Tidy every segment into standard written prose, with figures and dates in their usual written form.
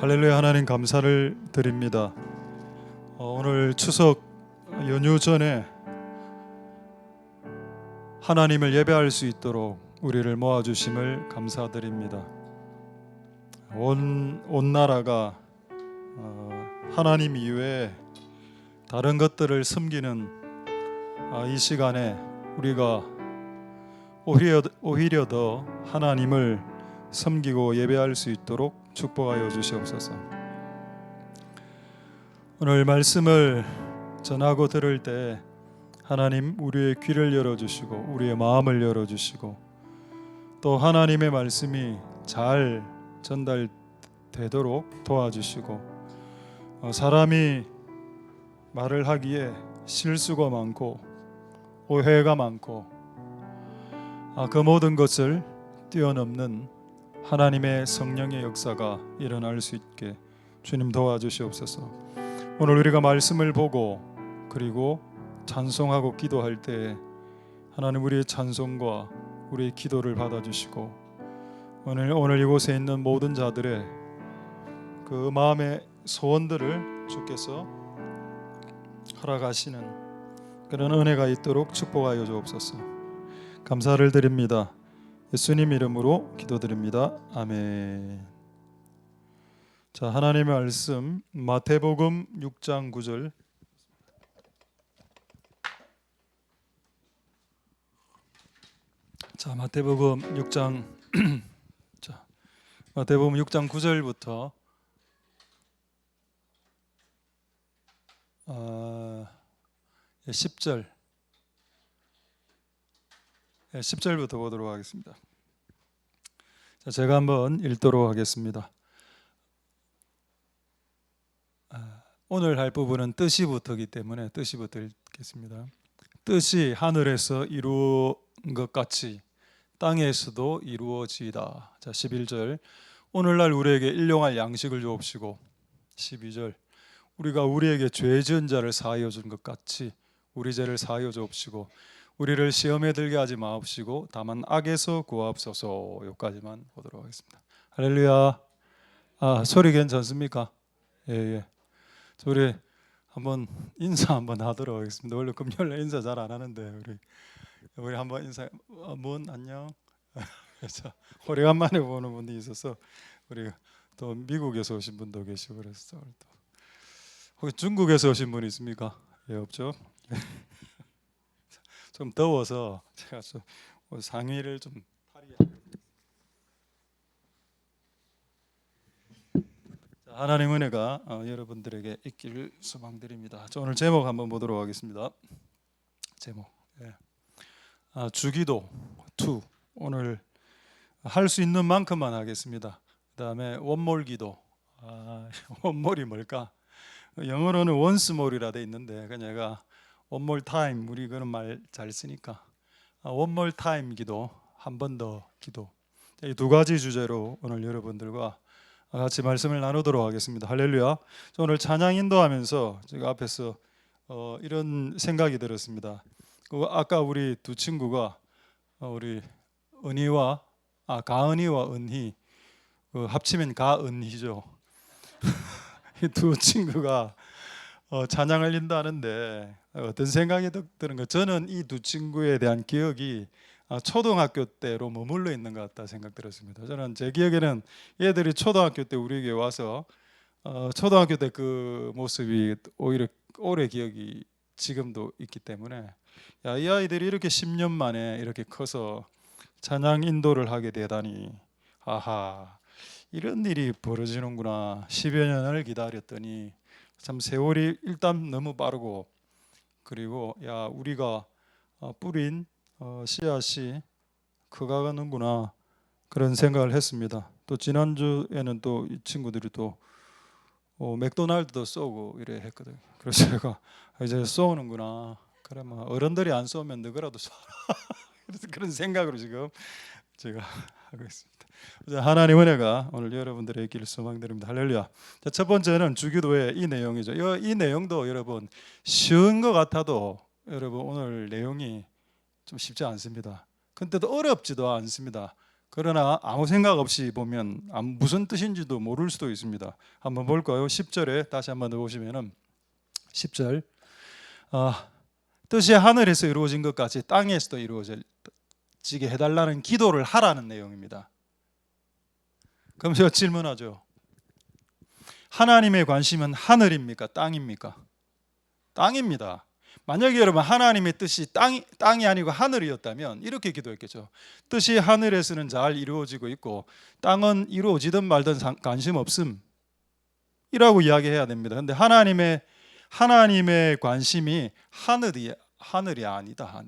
할렐루야. 하나님 감사를 드립니다. 오늘 추석 연휴 전에 하나님을 예배할 수 있도록 우리를 모아주심을 감사드립니다. 온 나라가 하나님 이외에 다른 것들을 섬기는 이 시간에 우리가 오히려 더 하나님을 섬기고 예배할 수 있도록 축복하여 주시옵소서. 오늘 말씀을 전하고 들을 때 하나님 우리의 귀를 열어주시고 우리의 마음을 열어주시고 또 하나님의 말씀이 잘 전달되도록 도와주시고 사람이 말을 하기에 실수가 많고 오해가 많고 그 모든 것을 뛰어넘는 하나님의 성령의 역사가 일어날 수 있게 주님 도와주시옵소서. 오늘 우리가 말씀을 보고 그리고 찬송하고 기도할 때 하나님 우리의 찬송과 우리의 기도를 받아주시고 오늘 이곳에 있는 모든 자들의 그 마음의 소원들을 주께서 허락하시는 그런 은혜가 있도록 축복하여 주옵소서. 감사를 드립니다. 예수님 이름으로 기도드립니다. 아멘. 자, 하나님의 말씀 마태복음 6장 9절. 자, 마태복음 6장 자, 마태복음 6장 9절부터 10절부터 보도록 하겠습니다. 자, 제가 한번 읽도록 하겠습니다. 오늘 할 부분은 뜻이부터이기 때문에 뜻이부터 읽겠습니다. 뜻이 하늘에서 이루어진 것 같이 땅에서도 이루어지이다. 자, 11절. 오늘날 우리에게 일용할 양식을 주옵시고. 12절. 우리가 우리에게 죄 지은 자를 사하여 준 것 같이 우리 죄를 사하여 주옵시고 우리를 시험에 들게 하지 마옵시고 다만 악에서 구하옵소서. 여기까지만 보도록 하겠습니다. 할렐루야. 소리 괜찮습니까? 예. 우리 한번 인사 한번 하도록 하겠습니다. 원래 금요일에 인사 잘 안 하는데 우리 한번 인사. 안녕. 오래간만에 보는 분이 있어서 우리 또 미국에서 오신 분도 계시고 그래서 또 혹시 중국에서 오신 분 있습니까? 예, 없죠. 좀 더워서 제가 좀 상의를 좀 하나님 은혜가 여러분들에게 있기를 소망드립니다. 오늘 제목 한번 보도록 하겠습니다. 제목 주기도 2. 오늘 할 수 있는 만큼만 하겠습니다. 그 다음에 원몰 기도. 원몰이 뭘까? 영어로는 once more이라 돼 있는데 그냥 제가 one more time, 우리 그런 말 잘 쓰니까 one more time 기도, 한 번 더 기도. 이 두 가지 주제로 오늘 여러분들과 같이 말씀을 나누도록 하겠습니다. 할렐루야. 오늘 찬양 인도하면서 제가 앞에서 이런 생각이 들었습니다. 아까 우리 두 친구가 우리 은희와 가은희와 은희 합치면 가은희죠. 이 두 친구가 찬양을 인도하는데 어떤 생각이 드는가? 저는 이 두 친구에 대한 기억이 초등학교 때로 머물러 있는 것 같다 생각 들었습니다. 저는 제 기억에는 얘들이 초등학교 때 우리에게 와서 초등학교 때 그 모습이 오히려 오래 기억이 지금도 있기 때문에 이 아이들이 이렇게 10년 만에 이렇게 커서 찬양 인도를 하게 되다니 이런 일이 벌어지는구나. 10여 년을 기다렸더니 참 세월이 일단 너무 빠르고 그리고 우리가 뿌린 씨앗이 커가는구나 그런 생각을 했습니다. 또 지난주에는 또 이 친구들이 또 맥도날드도 쏘고 이래 했거든요. 그래서 제가 이제 쏘는구나. 그래 어른들이 안 쏘면 너희라도 쏘라. 그런 생각으로 지금 제가 하고 있습니다. 하나님 은혜가 오늘 여러분들의 있기를 소망드립니다. 할렐루야. 자, 첫 번째는 주기도의 이 내용이죠. 이 내용도 여러분 쉬운 것 같아도 여러분 오늘 내용이 좀 쉽지 않습니다. 근데도 어렵지도 않습니다. 그러나 아무 생각 없이 보면 무슨 뜻인지도 모를 수도 있습니다. 한번 볼까요? 10절에 다시 한번 더 보시면은 10절 뜻이 하늘에서 이루어진 것 같이 땅에서도 이루어지게 해달라는 기도를 하라는 내용입니다. 그럼 제가 질문하죠. 하나님의 관심은 하늘입니까? 땅입니까? 땅입니다. 만약에 여러분 하나님의 뜻이 땅이 아니고 하늘이었다면 이렇게 기도했겠죠. 뜻이 하늘에서는 잘 이루어지고 있고 땅은 이루어지든 말든 관심 없음 이라고 이야기해야 됩니다. 그런데 하나님의 관심이 하늘이 아니다.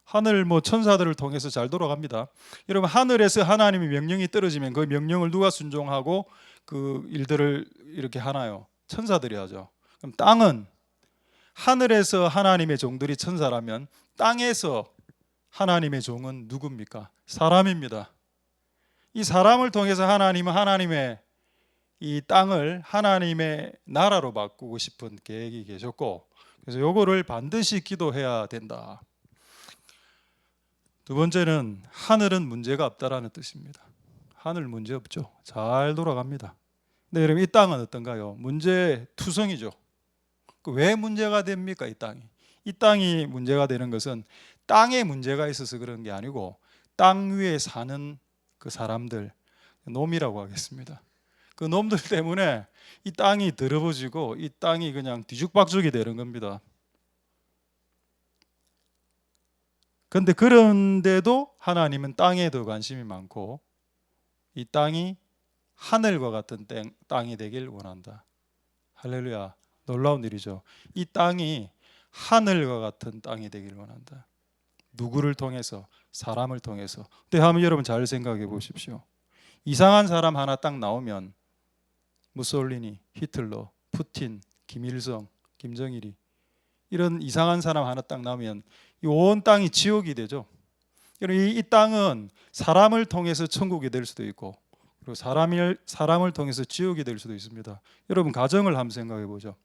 하늘 천사들을 통해서 잘 돌아갑니다. 여러분 하늘에서 하나님의 명령이 떨어지면 그 명령을 누가 순종하고 그 일들을 이렇게 하나요? 천사들이 하죠. 그럼 땅은 하늘에서 하나님의 종들이 천사라면 땅에서 하나님의 종은 누굽니까? 사람입니다. 이 사람을 통해서 하나님은 하나님의 이 땅을 하나님의 나라로 바꾸고 싶은 계획이 계셨고, 그래서 요거를 반드시 기도해야 된다. 두 번째는 하늘은 문제가 없다라는 뜻입니다. 하늘 문제 없죠. 잘 돌아갑니다. 근데 여러분 이 땅은 어떤가요? 문제투성이죠. 왜 문제가 됩니까? 이 땅이 문제가 되는 것은 땅에 문제가 있어서 그런 게 아니고 땅 위에 사는 그 사람들, 놈이라고 하겠습니다. 그 놈들 때문에 이 땅이 더러워지고 이 땅이 그냥 뒤죽박죽이 되는 겁니다. 그런데도 하나님은 땅에 더 관심이 많고 이 땅이 하늘과 같은 땅이 되길 원한다. 할렐루야. 놀라운 일이죠. 이 땅이 하늘과 같은 땅이 되길 원한다. 누구를 통해서? 사람을 통해서. 근데 한번 여러분 잘 생각해 보십시오. 이상한 사람 하나 딱 나오면 무솔리니, 히틀러, 푸틴, 김일성, 김정일이 이런 이상한 사람 하나 딱 나오면 이 온 땅이 지옥이 되죠. 이 땅은 사람을 통해서 천국이 될 수도 있고 그리고 사람을 통해서 지옥이 될 수도 있습니다. 여러분 가정을 한번 생각해 보죠.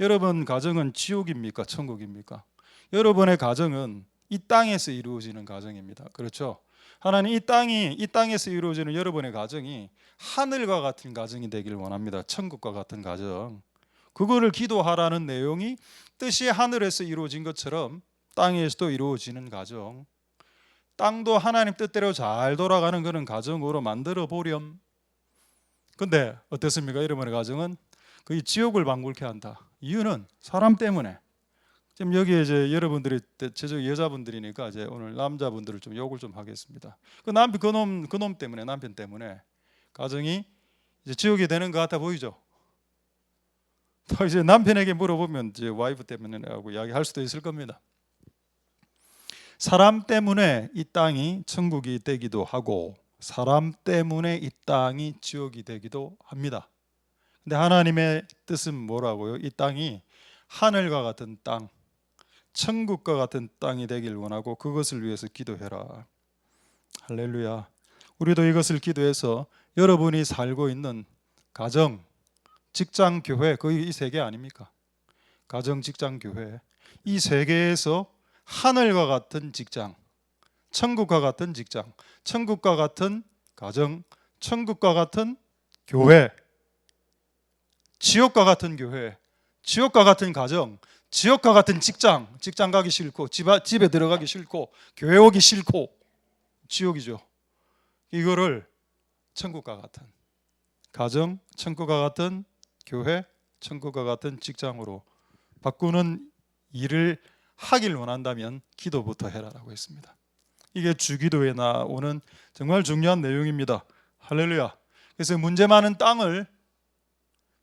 여러분 가정은 지옥입니까? 천국입니까? 여러분의 가정은 이 땅에서 이루어지는 가정입니다. 그렇죠? 하나님 이 땅에서 이루어지는 여러분의 가정이 하늘과 같은 가정이 되길 원합니다. 천국과 같은 가정. 그거를 기도하라는 내용이 뜻이 하늘에서 이루어진 것처럼 땅에서도 이루어지는 가정. 땅도 하나님 뜻대로 잘 돌아가는 그런 가정으로 만들어 보렴. 근데 어떻습니까? 여러분의 가정은 거의 지옥을 방불케 한다. 이유는 사람 때문에. 지금 여기에 이제 여러분들이 대체적으로 여자분들이니까 이제 오늘 남자분들을 좀 욕을 좀 하겠습니다. 그놈 때문에, 남편 때문에 가정이 이제 지옥이 되는 것 같아 보이죠. 또 이제 남편에게 물어보면 이제 와이프 때문에라고 이야기할 수도 있을 겁니다. 사람 때문에 이 땅이 천국이 되기도 하고 사람 때문에 이 땅이 지옥이 되기도 합니다. 근데 하나님의 뜻은 뭐라고요? 이 땅이 하늘과 같은 땅, 천국과 같은 땅이 되길 원하고 그것을 위해서 기도해라. 할렐루야. 우리도 이것을 기도해서 여러분이 살고 있는 가정, 직장, 교회, 거의 이 세 개 아닙니까? 가정, 직장, 교회 이 세 개에서 하늘과 같은 직장, 천국과 같은 직장, 천국과 같은 가정, 천국과 같은 교회, 지옥과 같은 교회, 지옥과 같은 가정, 지옥과 같은 직장 가기 싫고 집에 들어가기 싫고 교회 오기 싫고 지옥이죠. 이거를 천국과 같은 가정, 천국과 같은 교회, 천국과 같은 직장으로 바꾸는 일을 하길 원한다면 기도부터 해라라고 했습니다. 이게 주기도에 나오는 정말 중요한 내용입니다. 할렐루야. 그래서 문제 많은 땅을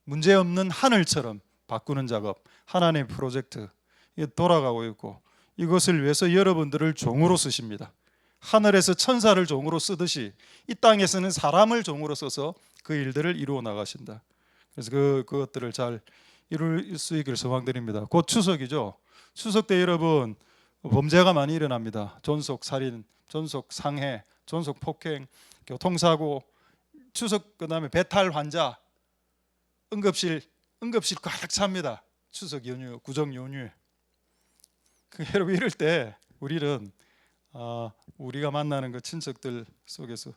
문제 없는 하늘처럼 바꾸는 작업, 하나님의 프로젝트 돌아가고 있고 이것을 위해서 여러분들을 종으로 쓰십니다. 하늘에서 천사를 종으로 쓰듯이 이 땅에서는 사람을 종으로 써서 그 일들을 이루어 나가신다. 그래서 그것들을 잘 이룰 수 있기를 소망드립니다. 곧 추석이죠. 추석 때 여러분 범죄가 많이 일어납니다. 존속 살인, 존속 상해, 존속 폭행, 교통사고, 추석 그다음에 배탈 환자, 응급실 가득 찹니다. 추석 연휴, 구정 연휴. 여러분 이럴 때 우리는 우리가 만나는 그 친척들 속에서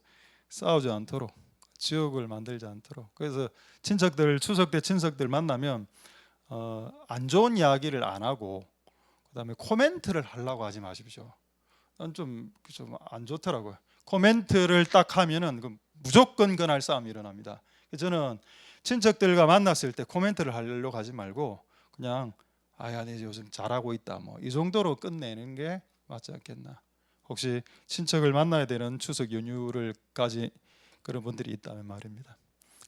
싸우지 않도록, 지옥을 만들지 않도록. 그래서 친척들, 추석 때 친척들 만나면 안 좋은 이야기를 안 하고 그다음에 코멘트를 하려고 하지 마십시오. 난 좀 안 좋더라고요. 코멘트를 딱 하면은 무조건 그날 싸움이 일어납니다. 저는 친척들과 만났을 때 코멘트를 하려고 하지 말고 그냥 아야 네 요즘 잘하고 있다 뭐 이 정도로 끝내는 게 맞지 않겠나. 혹시 친척을 만나야 되는 추석 연휴를 가진 그런 분들이 있다면 말입니다.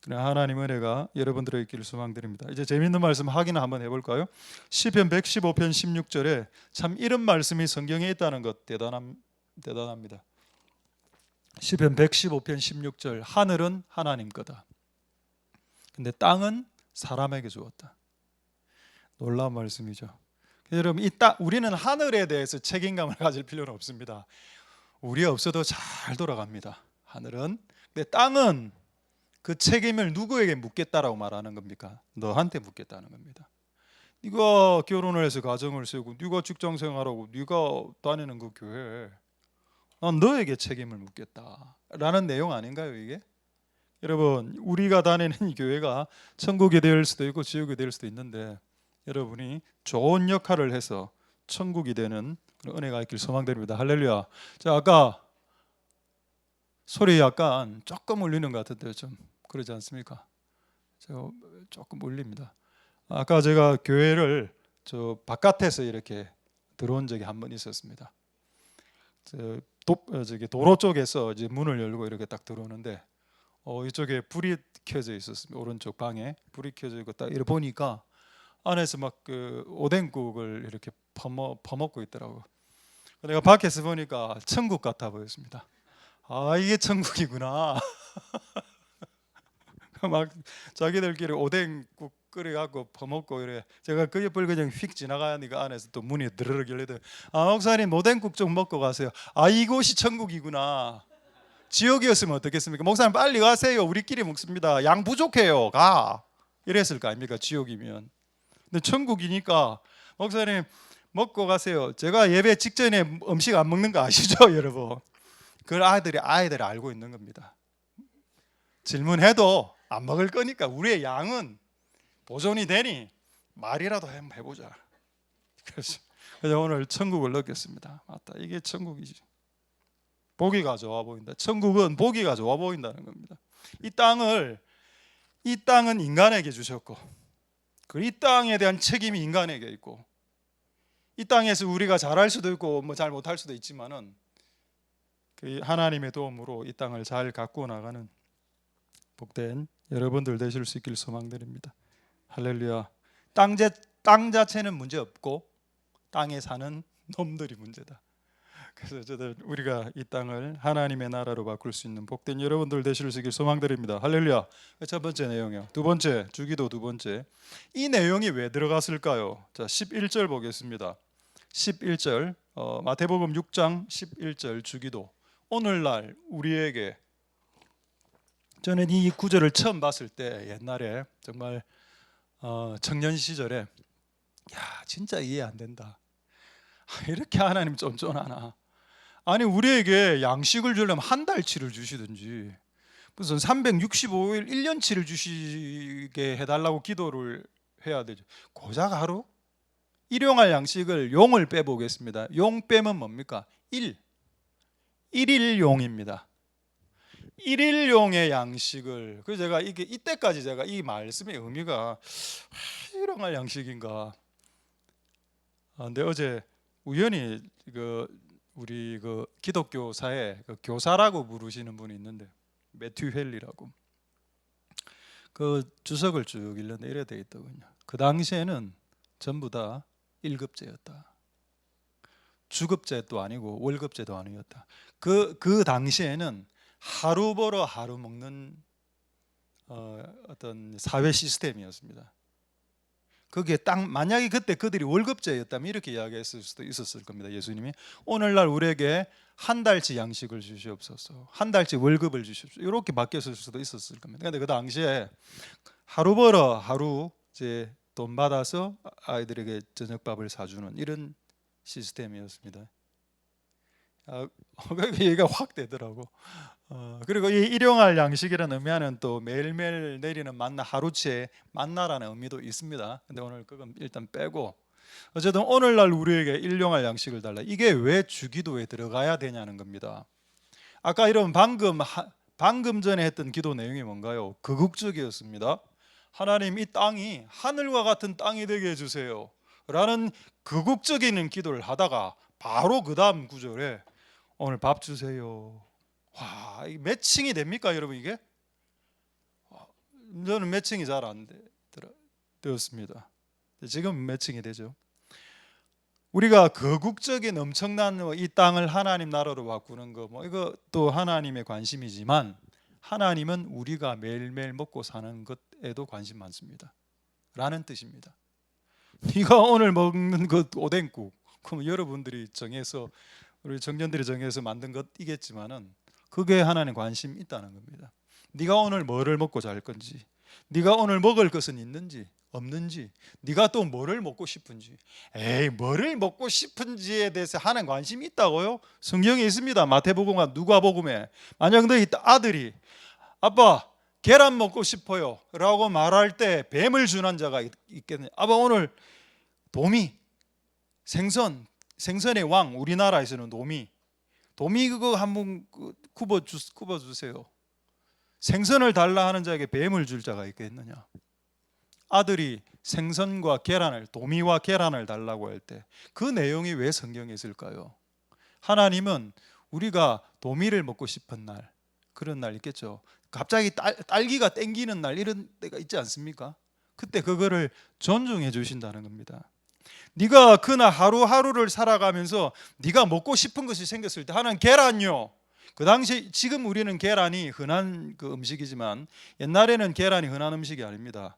그래 하나님 은혜가 여러분들에게 있기를 소망드립니다. 이제 재미있는 말씀 확인 한번 해볼까요? 시편 115편 16절에 참 이런 말씀이 성경에 있다는 것 대단합니다. 시편 115편 16절 하늘은 하나님 거다. 근데 땅은 사람에게 주었다. 놀라운 말씀이죠. 여러분 우리는 하늘에 대해서 책임감을 가질 필요는 없습니다. 우리 없어도 잘 돌아갑니다. 하늘은. 근데 땅은 그 책임을 누구에게 묻겠다라고 말하는 겁니까? 너한테 묻겠다는 겁니다. 네가 결혼을 해서 가정을 세우고 네가 직장 생활하고 네가 다니는 그 교회 난 너에게 책임을 묻겠다라는 내용 아닌가요 이게? 여러분 우리가 다니는 이 교회가 천국이 될 수도 있고 지옥이 될 수도 있는데 여러분이 좋은 역할을 해서 천국이 되는 그런 은혜가 있길 소망드립니다. 할렐루야. 자 아까 소리 약간 조금 울리는 것 같은데 좀 그러지 않습니까? 제가 조금 울립니다. 아까 제가 교회를 저 바깥에서 이렇게 들어온 적이 한 번 있었습니다. 저기 도로 쪽에서 이제 문을 열고 이렇게 딱 들어오는데 이쪽에 불이 켜져 있었습니다. 오른쪽 방에 불이 켜져 있고 딱 이렇게 보니까 안에서 막 그 오뎅국을 이렇게 퍼먹고 있더라고. 내가 밖에서 보니까 천국 같아 보였습니다. 아 이게 천국이구나. 막 자기들끼리 오뎅국 끓여갖고 퍼먹고 이래. 제가 그 옆을 그냥 휙 지나가니까 안에서 또 문이 드르륵 열리더니 목사님 오뎅국 좀 먹고 가세요. 이곳이 천국이구나. 지옥이었으면 어떻겠습니까? 목사님 빨리 가세요. 우리끼리 먹습니다. 양 부족해요. 가. 이랬을 거 아닙니까? 지옥이면. 근데 천국이니까 목사님 먹고 가세요. 제가 예배 직전에 음식 안 먹는 거 아시죠, 여러분? 그걸 아이들이 알고 있는 겁니다. 질문해도 안 먹을 거니까 우리의 양은 보존이 되니 말이라도 한번 해보자. 그래서 오늘 천국을 느꼈습니다. 맞다, 이게 천국이지. 보기가 좋아 보인다. 천국은 보기가 좋아 보인다는 겁니다. 이 땅은 인간에게 주셨고, 이 땅에 대한 책임이 인간에게 있고, 이 땅에서 우리가 잘할 수도 있고 뭐 잘 못할 수도 있지만은 그 하나님의 도움으로 이 땅을 잘 가꾸어 나가는 복된 여러분들 되실 수 있길 소망드립니다. 할렐루야. 땅 자체는 문제 없고 땅에 사는 놈들이 문제다. 그래서 우리가 이 땅을 하나님의 나라로 바꿀 수 있는 복된 여러분들 되실 수 있길 소망드립니다. 할렐루야. 첫 번째 내용이요. 두 번째 주기도 두 번째. 이 내용이 왜 들어갔을까요? 자 11절 보겠습니다. 11절 마태복음 6장 11절 주기도. 오늘날 우리에게, 저는 이 구절을 처음 봤을 때 옛날에 정말 청년 시절에 야 진짜 이해 안 된다. 이렇게 하나님 쫀쫀하나. 아니 우리에게 양식을 주려면 한 달치를 주시든지 무슨 365일 1년치를 주시게 해달라고 기도를 해야 되죠. 고작 하루? 일용할 양식을 용을 빼보겠습니다. 용 빼면 뭡니까? 1일용입니다. 1일용의 양식을. 그래서 제가 이때까지 제가 이 말씀의 의미가 일용할 양식인가. 근데 어제 우연히 우리 기독교사에 교사라고 부르시는 분이 있는데 매튜 헬리라고 그 주석을 쭉 읽는데 이래 돼 있더군요. 그 당시에는 전부 다 1급제였다. 주급제도 아니고 월급제도 아니었다. 그 당시에는 하루 벌어 하루 먹는 어떤 사회 시스템이었습니다. 그게 만약에 그때 그들이 월급제였다면 이렇게 이야기했을 수도 있었을 겁니다. 예수님이 오늘날 우리에게 한 달치 양식을 주시옵소서, 한 달치 월급을 주십시오, 이렇게 바뀌었을 수도 있었을 겁니다. 그런데 그 당시에 하루 벌어 하루 이제 돈 받아서 아이들에게 저녁밥을 사주는 이런 시스템이었습니다. 얘가 확 되더라고. 그리고 이 일용할 양식이라는 의미하는 또 매일매일 내리는 만나, 하루치의 만나라는 의미도 있습니다. 근데 오늘 그건 일단 빼고, 어쨌든 오늘날 우리에게 일용할 양식을 달라. 이게 왜 주기도에 들어가야 되냐는 겁니다. 아까 이런 방금 전에 했던 기도 내용이 뭔가요? 극국적이었습니다. 하나님, 이 땅이 하늘과 같은 땅이 되게 해주세요 라는 극국적인 기도를 하다가 바로 그 다음 구절에 오늘 밥 주세요. 와, 이게 매칭이 됩니까 여러분? 이게 저는 매칭이 잘 안 되었습니다. 지금 매칭이 되죠. 우리가 거국적인 엄청난 이 땅을 하나님 나라로 바꾸는 거, 이것도 하나님의 관심이지만 하나님은 우리가 매일매일 먹고 사는 것에도 관심 많습니다 라는 뜻입니다. 네가 오늘 먹는 것 오뎅국, 그럼 여러분들이 정해서, 우리 청년들이 정해서 만든 것이겠지만은 그게 하나님 관심 있다는 겁니다. 네가 오늘 뭐를 먹고 잘 건지, 네가 오늘 먹을 것은 있는지 없는지, 네가 또 뭐를 먹고 싶은지. 뭐를 먹고 싶은지에 대해서 하나님 관심이 있다고요? 성경에 있습니다. 마태복음과 누가복음에 만약 너희 아들이 아빠 계란 먹고 싶어요 라고 말할 때 뱀을 준한 자가 있겠느냐. 아빠 오늘 도미, 생선의 왕, 우리나라에서는 도미 그거 한번 굽어 주세요. 생선을 달라 하는 자에게 뱀을 줄 자가 있겠느냐. 아들이 생선과 계란을, 도미와 계란을 달라고 할 때 그 내용이 왜 성경에 있을까요? 하나님은 우리가 도미를 먹고 싶은 날, 그런 날 있겠죠. 갑자기 딸기가 땡기는 날, 이런 때가 있지 않습니까? 그때 그거를 존중해 주신다는 겁니다. 네가 그날 하루하루를 살아가면서 네가 먹고 싶은 것이 생겼을 때, 하나는 계란요, 그 당시, 지금 우리는 계란이 흔한 그 음식이지만 옛날에는 계란이 흔한 음식이 아닙니다.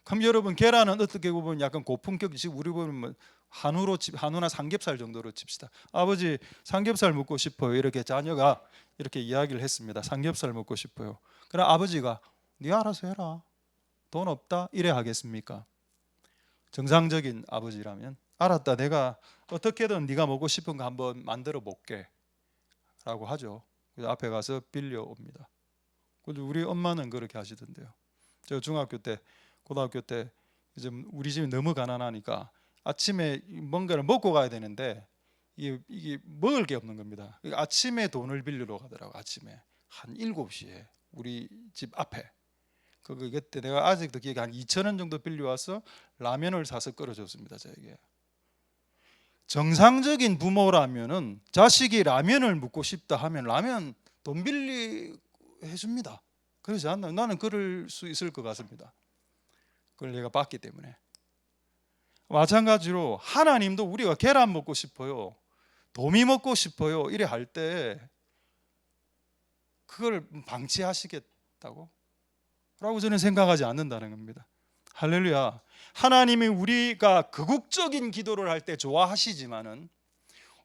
그럼 여러분, 계란은 어떻게 보면 약간 고품격, 지금 우리 보면 한우나 삼겹살 정도로 칩시다. 아버지 삼겹살 먹고 싶어요, 이렇게 자녀가 이렇게 이야기를 했습니다. 삼겹살 먹고 싶어요. 그럼 아버지가 네 알아서 해라, 돈 없다, 이래 하겠습니까? 정상적인 아버지라면 알았다, 내가 어떻게든 네가 먹고 싶은 거 한번 만들어 볼게 라고 하죠. 그래서 앞에 가서 빌려옵니다. 우리 엄마는 그렇게 하시던데요. 저 중학교 때, 고등학교 때 이제 우리 집이 너무 가난하니까 아침에 뭔가를 먹고 가야 되는데 이게 먹을 게 없는 겁니다. 아침에 돈을 빌리러 가더라고. 아침에 한 7시에 우리 집 앞에. 그때 내가 아직도 기억이, 한 2,000원 정도 빌려와서 라면을 사서 끓여줬습니다, 저에게. 정상적인 부모라면은 자식이 라면을 먹고 싶다 하면 라면 돈 빌리 해줍니다. 그러지 않나요? 나는 그럴 수 있을 것 같습니다. 그걸 내가 봤기 때문에. 마찬가지로 하나님도 우리가 계란 먹고 싶어요, 도미 먹고 싶어요 이래 할 때 그걸 방치하시겠다고? 라고 저는 생각하지 않는다는 겁니다. 할렐루야. 하나님이 우리가 극국적인 기도를 할 때 좋아하시지만은,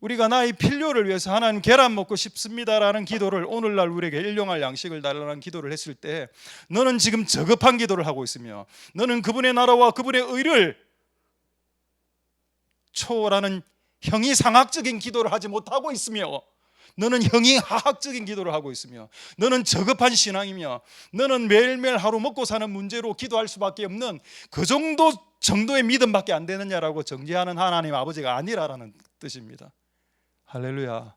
우리가 나의 필요를 위해서 하나님 계란 먹고 싶습니다라는 기도를, 오늘날 우리에게 일용할 양식을 달라는 기도를 했을 때 너는 지금 저급한 기도를 하고 있으며, 너는 그분의 나라와 그분의 의를 초월하는 형이상학적인 기도를 하지 못하고 있으며, 너는 형이하학적인 기도를 하고 있으며, 너는 저급한 신앙이며, 너는 매일매일 하루 먹고 사는 문제로 기도할 수밖에 없는 그 정도의 믿음밖에 안 되느냐라고 정죄하는 하나님 아버지가 아니라라는 뜻입니다. 할렐루야.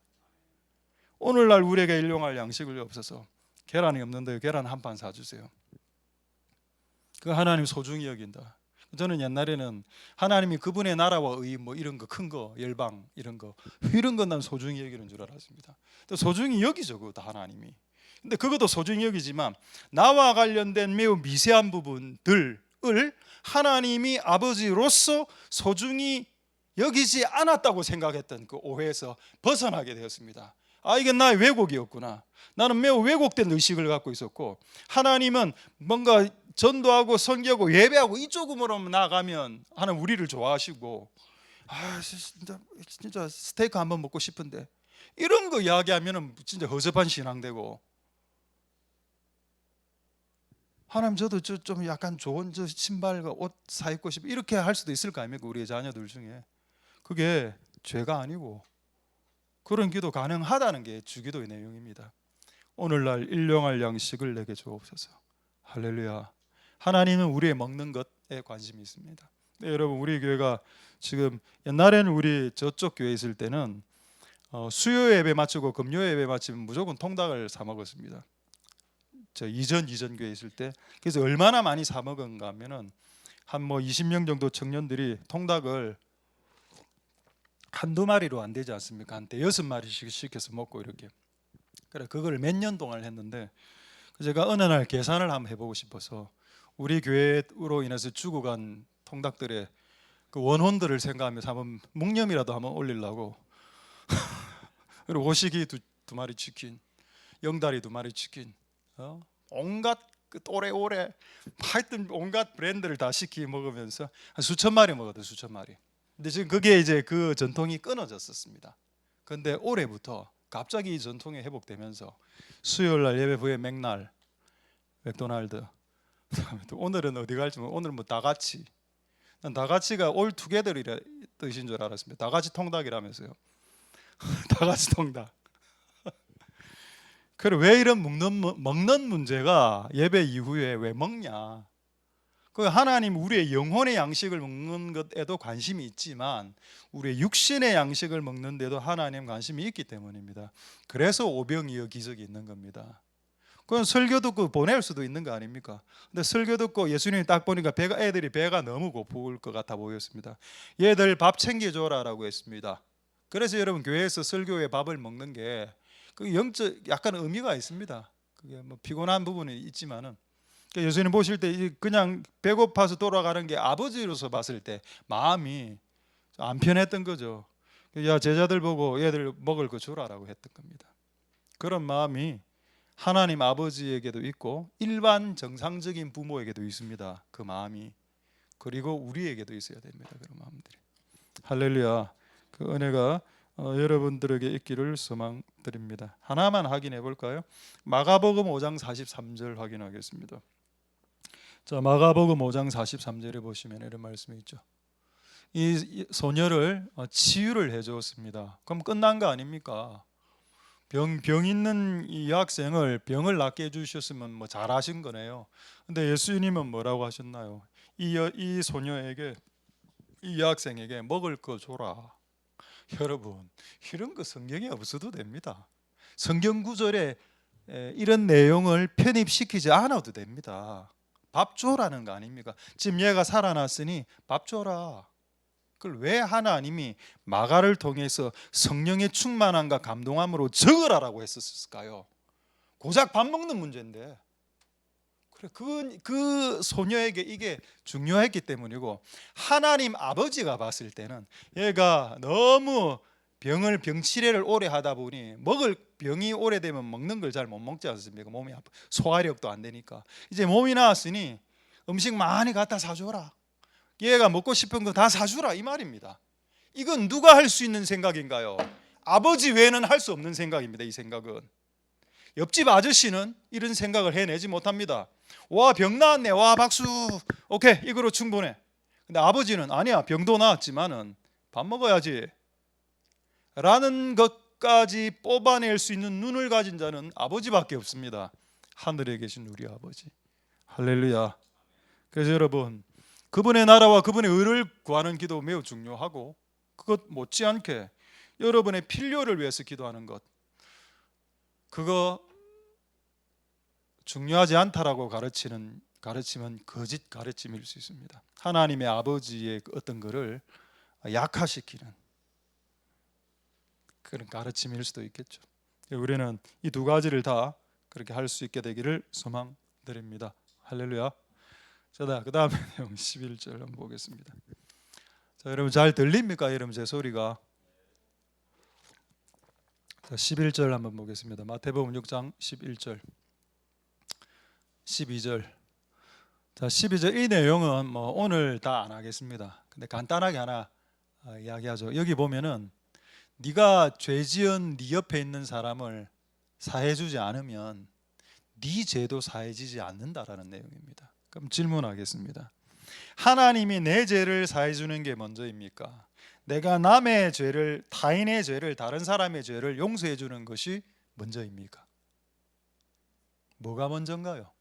오늘날 우리에게 일용할 양식을 없어서 계란이 없는데 계란 한 판 사주세요. 그 하나님 소중히 여긴다. 저는 옛날에는 하나님이 그분의 나라와 의 이런 거, 큰 거, 열방 이런 건 난 소중히 여기는 줄 알았습니다. 또 소중히 여기죠, 그것도 하나님이. 근데 그것도 소중히 여기지만 나와 관련된 매우 미세한 부분들을 하나님이 아버지로서 소중히 여기지 않았다고 생각했던 그 오해에서 벗어나게 되었습니다. 이게 나의 왜곡이었구나. 나는 매우 왜곡된 의식을 갖고 있었고, 하나님은 뭔가 전도하고 선교하고 예배하고 이쪽으로 나가면 하나님 우리를 좋아하시고, 진짜 스테이크 한번 먹고 싶은데 이런 거 이야기하면 진짜 허접한 신앙되고, 하나님 저도 좀 약간 좋은 신발과 옷 사 입고 싶어, 이렇게 할 수도 있을 거 아닙니까? 우리의 자녀들 중에. 그게 죄가 아니고 그런 기도 가능하다는 게 주기도의 내용입니다. 오늘날 일용할 양식을 내게 주옵소서. 할렐루야. 하나님은 우리의 먹는 것에 관심이 있습니다. 네, 여러분, 우리 교회가 지금 옛날에는 우리 저쪽 교회 있을 때는 수요 예배 마치고 금요 예배 마치면 무조건 통닭을 사 먹었습니다. 저 이전 교회 있을 때. 그래서 얼마나 많이 사 먹은가 하면은 한 20명 정도 청년들이 통닭을 한두 마리로 안 되지 않습니까? 한 대여섯 마리씩 시켜서 먹고 이렇게. 그래, 그걸 몇 년 동안 했는데 제가 어느 날 계산을 한번 해보고 싶어서 우리 교회로 인해서 죽어간 통닭들의 그 원혼들을 생각하면서 한번 묵념이라도 한번 올리려고 그리고 호식이 두 마리 치킨, 영다리 2마리 치킨, 온갖 그 오래오래 하여튼 온갖 브랜드를 다 시키 먹으면서 한 수천 마리 먹었어요. 수천 마리. 근데 지금 그게 이제 그 전통이 끊어졌었습니다. 그런데 올해부터 갑자기 이 전통이 회복되면서 수요일 날 예배 후에 맥날, 맥도날드, 오늘은 어디 갈지 오늘 뭐 다 같이. 난 다 같이가 올 투게더이라 뜻인 줄 알았습니다. 다 같이 통닭이라면서요. 다 같이 통닭. 그래, 왜 이런 먹는 문제가 예배 이후에 왜 먹냐? 그 하나님 우리의 영혼의 양식을 먹는 것에도 관심이 있지만 우리의 육신의 양식을 먹는 데도 하나님 관심이 있기 때문입니다. 그래서 오병이어 기적이 있는 겁니다. 그건 설교 듣고 보낼 수도 있는 거 아닙니까? 근데 설교 듣고 예수님이 딱 보니까 애들이 배가 너무 고플 것 같아 보였습니다. 얘들 밥 챙겨줘라라고 했습니다. 그래서 여러분, 교회에서 설교에 밥을 먹는 게 그 영적 약간 의미가 있습니다. 그게 뭐 피곤한 부분이 있지만은 예수님 보실 때 그냥 배고파서 돌아가는 게 아버지로서 봤을 때 마음이 안 편했던 거죠. 야, 제자들 보고 얘들 먹을 거 주라라고 했던 겁니다. 그런 마음이 하나님 아버지에게도 있고 일반 정상적인 부모에게도 있습니다. 그 마음이. 그리고 우리에게도 있어야 됩니다. 그런 마음들이. 할렐루야. 그 은혜가 여러분들에게 있기를 소망드립니다. 하나만 확인해 볼까요? 마가복음 5장 43절 확인하겠습니다. 자, 마가복음 5장 43절에 보시면 이런 말씀이 있죠. 이 소녀를 치유를 해 주었습니다. 그럼 끝난 거 아닙니까? 병 있는 이 여학생을 병을 낫게 해주셨으면 뭐 잘하신 거네요. 근데 예수님은 뭐라고 하셨나요? 이 소녀에게, 이 여학생에게 먹을 거 줘라. 여러분, 이런 거 성경에 없어도 됩니다. 성경 구절에 이런 내용을 편입시키지 않아도 됩니다. 밥 줘라는 거 아닙니까? 지금 얘가 살아났으니 밥 줘라. 그걸 왜 하나님이 마가를 통해서 성령의 충만함과 감동함으로 적으라라고 했었을까요? 고작 밥 먹는 문제인데. 그래, 그 소녀에게 이게 중요했기 때문이고, 하나님 아버지가 봤을 때는 얘가 너무 병치레를 오래 하다 보니 먹을 병이 오래되면 먹는 걸 잘 못 먹지 않습니까? 몸이 아파, 소화력도 안 되니까. 이제 몸이 나았으니 음식 많이 갖다 사줘라. 얘가 먹고 싶은 거 다 사주라, 이 말입니다. 이건 누가 할 수 있는 생각인가요? 아버지 외에는 할 수 없는 생각입니다. 이 생각은. 옆집 아저씨는 이런 생각을 해내지 못합니다. 와, 병 나았네, 와, 박수, 오케이, 이거로 충분해. 근데 아버지는 아니야, 병도 나았지만은 밥 먹어야지 라는 것까지 뽑아낼 수 있는 눈을 가진 자는 아버지밖에 없습니다. 하늘에 계신 우리 아버지. 할렐루야. 그래서 여러분, 그분의 나라와 그분의 의를 구하는 기도 매우 중요하고, 그것 못지않게 여러분의 필요를 위해서 기도하는 것, 그거 중요하지 않다라고 가르침은 거짓 가르침일 수 있습니다. 하나님의 아버지의 어떤 것을 약화시키는 그런 가르침일 수도 있겠죠. 우리는 이 두 가지를 다 그렇게 할 수 있게 되기를 소망드립니다. 할렐루야. 자, 그 다음에 내용 11절 한번 보겠습니다. 자, 여러분 잘 들립니까? 여러분 제 소리가. 자, 11절 한번 보겠습니다. 마태복음 6장 11절 12절. 자, 12절 이 내용은 뭐 오늘 다 안 하겠습니다. 근데 간단하게 하나 이야기하죠. 여기 보면은 네가 죄 지은 네 옆에 있는 사람을 사해주지 않으면 네 죄도 사해지지 않는다라는 내용입니다. 그럼 질문하겠습니다. 하나님이 내 죄를 사해주는 게 먼저입니까? 내가 남의 죄를, 타인의 죄를, 다른 사람의 죄를 용서해 주는 것이 먼저입니까? 뭐가 먼저인가요?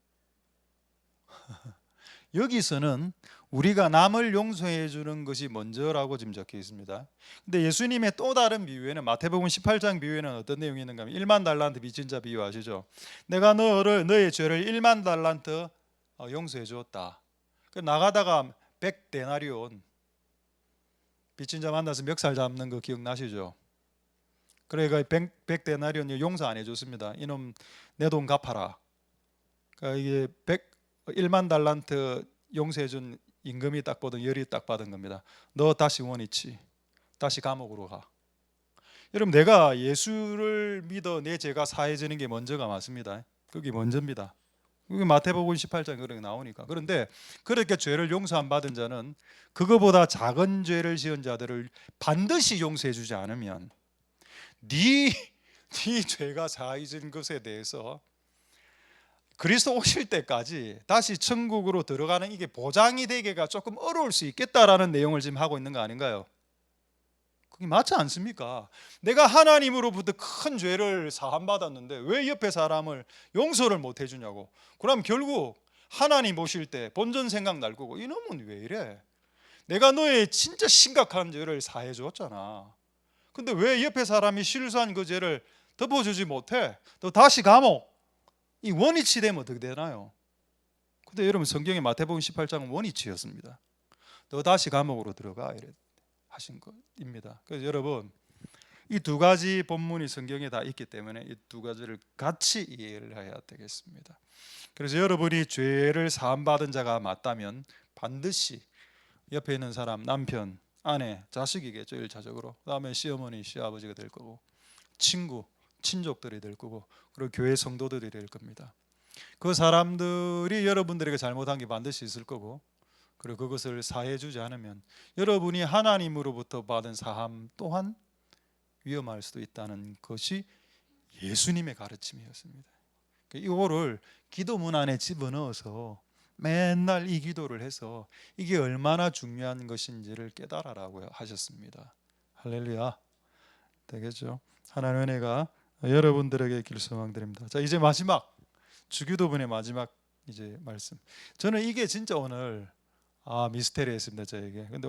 여기서는 우리가 남을 용서해 주는 것이 먼저라고 지금 적혀 있습니다. 근데 예수님의 또 다른 비유에는, 마태복음 18장 비유에는 어떤 내용이 있는가 하면 1만 달란트 빚진 자 비유 아시죠? 내가 너의 죄를 1만 달란트 용서해 주었다. 나가다가 100데나리온 빚진 자 만나서 멱살 잡는 거 기억나시죠? 그러니까 100데나리온 용서 안 해줬습니다. 이놈 내 돈 갚아라. 그러니까 이게 1만 달란트 용서해준 임금이 딱 보던 열이 딱 받은 겁니다. 너 다시 원위치, 다시 감옥으로 가. 여러분, 내가 예수를 믿어 내 죄가 사해지는 게 먼저가 맞습니다. 그게 먼저입니다. 그게 마태복음 18장 그렇게 나오니까. 그런데 그렇게 죄를 용서 안 받은 자는 그거보다 작은 죄를 지은 자들을 반드시 용서해 주지 않으면 네 죄가 사해진 것에 대해서 그리스도 오실 때까지 다시 천국으로 들어가는 이게 보장이 되기가 조금 어려울 수 있겠다라는 내용을 지금 하고 있는 거 아닌가요? 그게 맞지 않습니까? 내가 하나님으로부터 큰 죄를 사함받았는데 왜 옆에 사람을 용서를 못 해주냐고. 그럼 결국 하나님 오실 때 본전 생각 날 거고, 이놈은 왜 이래? 내가 너의 진짜 심각한 죄를 사해 줬잖아. 근데 왜 옆에 사람이 실수한 그 죄를 덮어주지 못해? 너 다시 감옥. 이 원위치 되면 어떻게 되나요? 근데 여러분, 성경의 마태복음 18장은 원위치였습니다. 너 다시 감옥으로 들어가 이래 하신 것입니다. 그래서 여러분, 이 두 가지 본문이 성경에 다 있기 때문에 이 두 가지를 같이 이해를 해야 되겠습니다. 그래서 여러분이 죄를 사함받은 자가 맞다면 반드시 옆에 있는 사람, 남편, 아내, 자식이겠죠, 1차적으로. 그다음에 시어머니, 시아버지가 될 거고, 친구, 친족들이 될 거고, 그리고 교회 성도들이 될 겁니다. 그 사람들이 여러분들에게 잘못한 게 반드시 있을 거고, 그리고 그것을 사해 주지 않으면 여러분이 하나님으로부터 받은 사함 또한 위험할 수도 있다는 것이 예수님의 가르침이었습니다. 이거를 기도문 안에 집어넣어서 맨날 이 기도를 해서 이게 얼마나 중요한 것인지를 깨달아라고 하셨습니다. 할렐루야. 되겠죠? 하나님의 은혜가 여러분들에게 길소망드립니다. 자, 이제 마지막 주기도문의 마지막 이제 말씀. 저는 이게 진짜 오늘 미스테리했습니다, 저에게. 근데